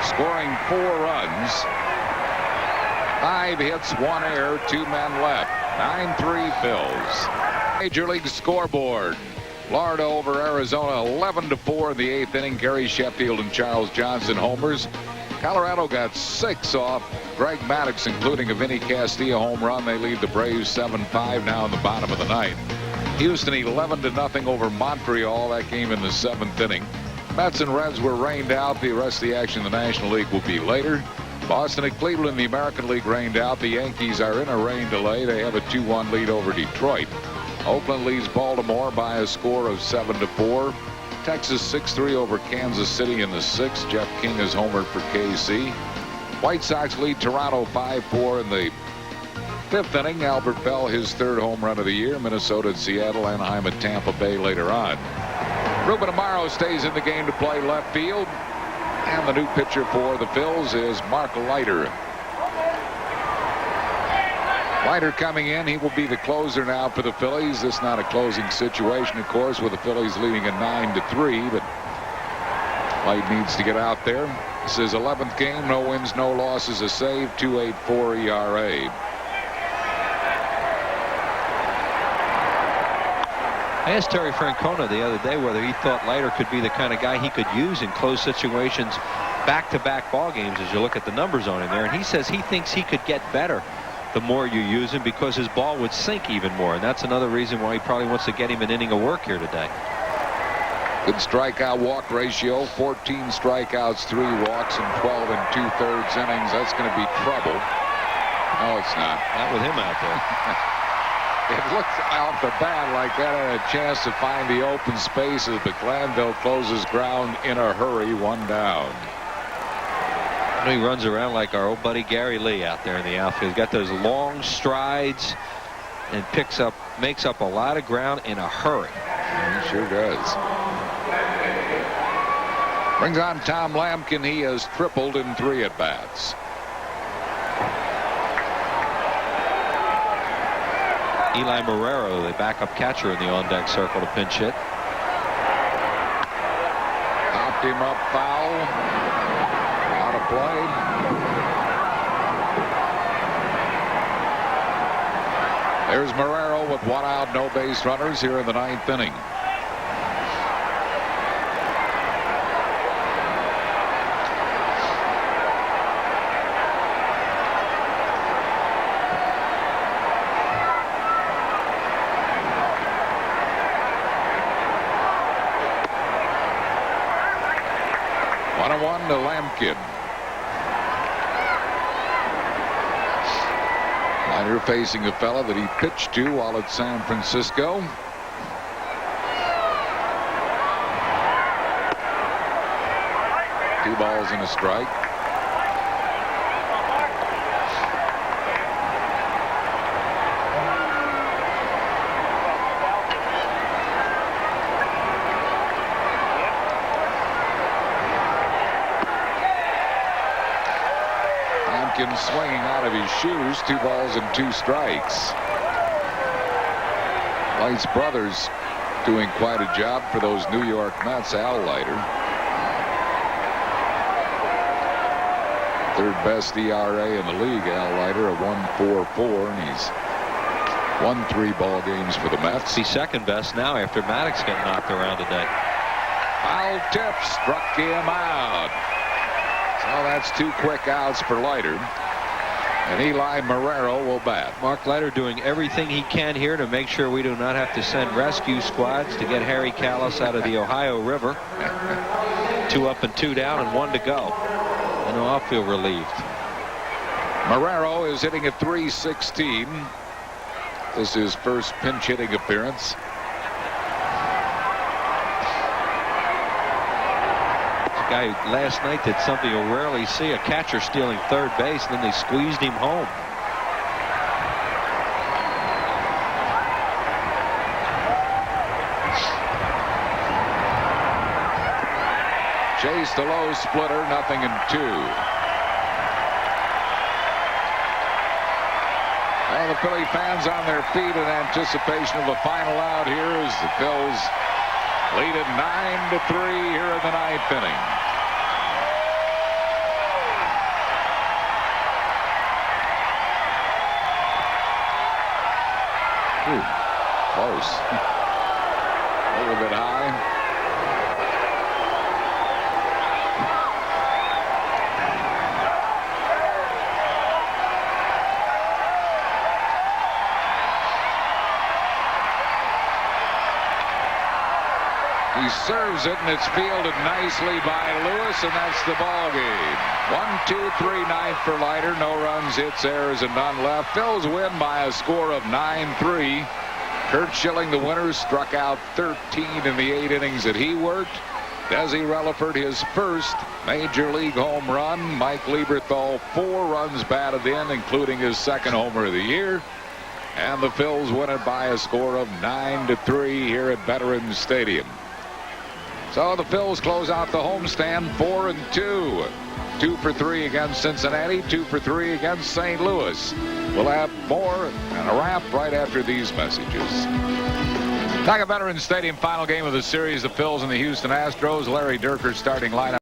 scoring 4 runs. 5 hits, 1 error, 2 men left. 9-3 Phils. Major League scoreboard. Florida over Arizona 11-4 in the 8th inning. Gary Sheffield and Charles Johnson homers. Colorado got 6 off Greg Maddux, including a Vinny Castilla home run. They lead the Braves 7-5 now in the bottom of the 9th. Houston 11-0 over Montreal. That game in the 7th inning. Mets and Reds were rained out. The rest of the action in the National League will be later. Boston and Cleveland, the American League, rained out. The Yankees are in a rain delay. They have a 2-1 lead over Detroit. Oakland leads Baltimore by a score of 7-4. Texas 6-3 over Kansas City in the 6th. Jeff King is homered for KC. White Sox lead Toronto 5-4 in the 5th inning. Albert Bell, his 3rd home run of the year. Minnesota at Seattle, Anaheim at Tampa Bay later on. Ruben Amaro stays in the game to play left field. And the new pitcher for the Phils is Mark Leiter. Leiter coming in. He will be the closer now for the Phillies. This is not a closing situation, of course, with the Phillies leading a 9-3. But Light needs to get out there. This is his 11th game. No wins, no losses, a save. 2.84 ERA. I asked Terry Francona the other day whether he thought Leiter could be the kind of guy he could use in close situations, back-to-back ball games as you look at the numbers on him there. And he says he thinks he could get better the more you use him because his ball would sink even more. And that's another reason why he probably wants to get him an inning of work here today. Good strikeout walk ratio. 14 strikeouts, 3 walks in 12 2/3 innings. That's going to be trouble. No, it's not. Not with him out there. It looked out the bat like that had a chance to find the open spaces, but Glanville closes ground in a hurry, 1 down. He runs around like our old buddy Gary Lee out there in the outfield. He's got those long strides and makes up a lot of ground in a hurry. He sure does. Brings on Tom Lampkin. He has tripled in 3 at-bats. Eli Marrero, the backup catcher in the on-deck circle to pinch hit. Popped him up foul. Out of play. There's Marrero with 1 out, no base runners here in the 9th inning. To Lampkin. Leiter facing a fella that he pitched to while at San Francisco. Two balls and a strike. Rankin swinging out of his shoes. 2 balls and 2 strikes. Light's brothers doing quite a job for those New York Mets. Al Leiter, 3rd best ERA in the league. Al Leiter at 1.44, and he's won 3 ball games for the Mets. He's 2nd best now after Maddox got knocked around today. Foul tip struck him out. So that's 2 quick outs for Leiter. And Eli Marrero will bat. Mark Leiter doing everything he can here to make sure we do not have to send rescue squads to get Harry Callis out of the Ohio River. 2 up and 2 down and 1 to go. I know I'll feel relieved. Marrero is hitting at .316. This is his first pinch hitting appearance. Guy last night did something you'll rarely see, a catcher stealing 3rd base, and then they squeezed him home. Chased a low splitter, 0-2. Well, the Philly fans on their feet in anticipation of the final out here as the Phils lead it 9-3 here in the 9th inning. Ooh, close. A little bit high. He serves it, and it's fielded nicely by Lewis, and that's the ball game. 1-2-3 9th for Leiter. No runs, hits, errors, and none left. Phils win by a score of 9-3. Curt Schilling, the winner, struck out 13 in the 8 innings that he worked. Desi Relaford, his first major league home run. Mike Lieberthal, 4 runs batted in, including his 2nd homer of the year. And the Phils win it by a score of 9-3 here at Veterans Stadium. So the Phils close out the homestand 4-2. 2 for 3 against Cincinnati, 2 for 3 against St. Louis. We'll have more and a wrap right after these messages. Back at Veterans Stadium, final game of the series, the Phils and the Houston Astros. Larry Dierker starting lineup.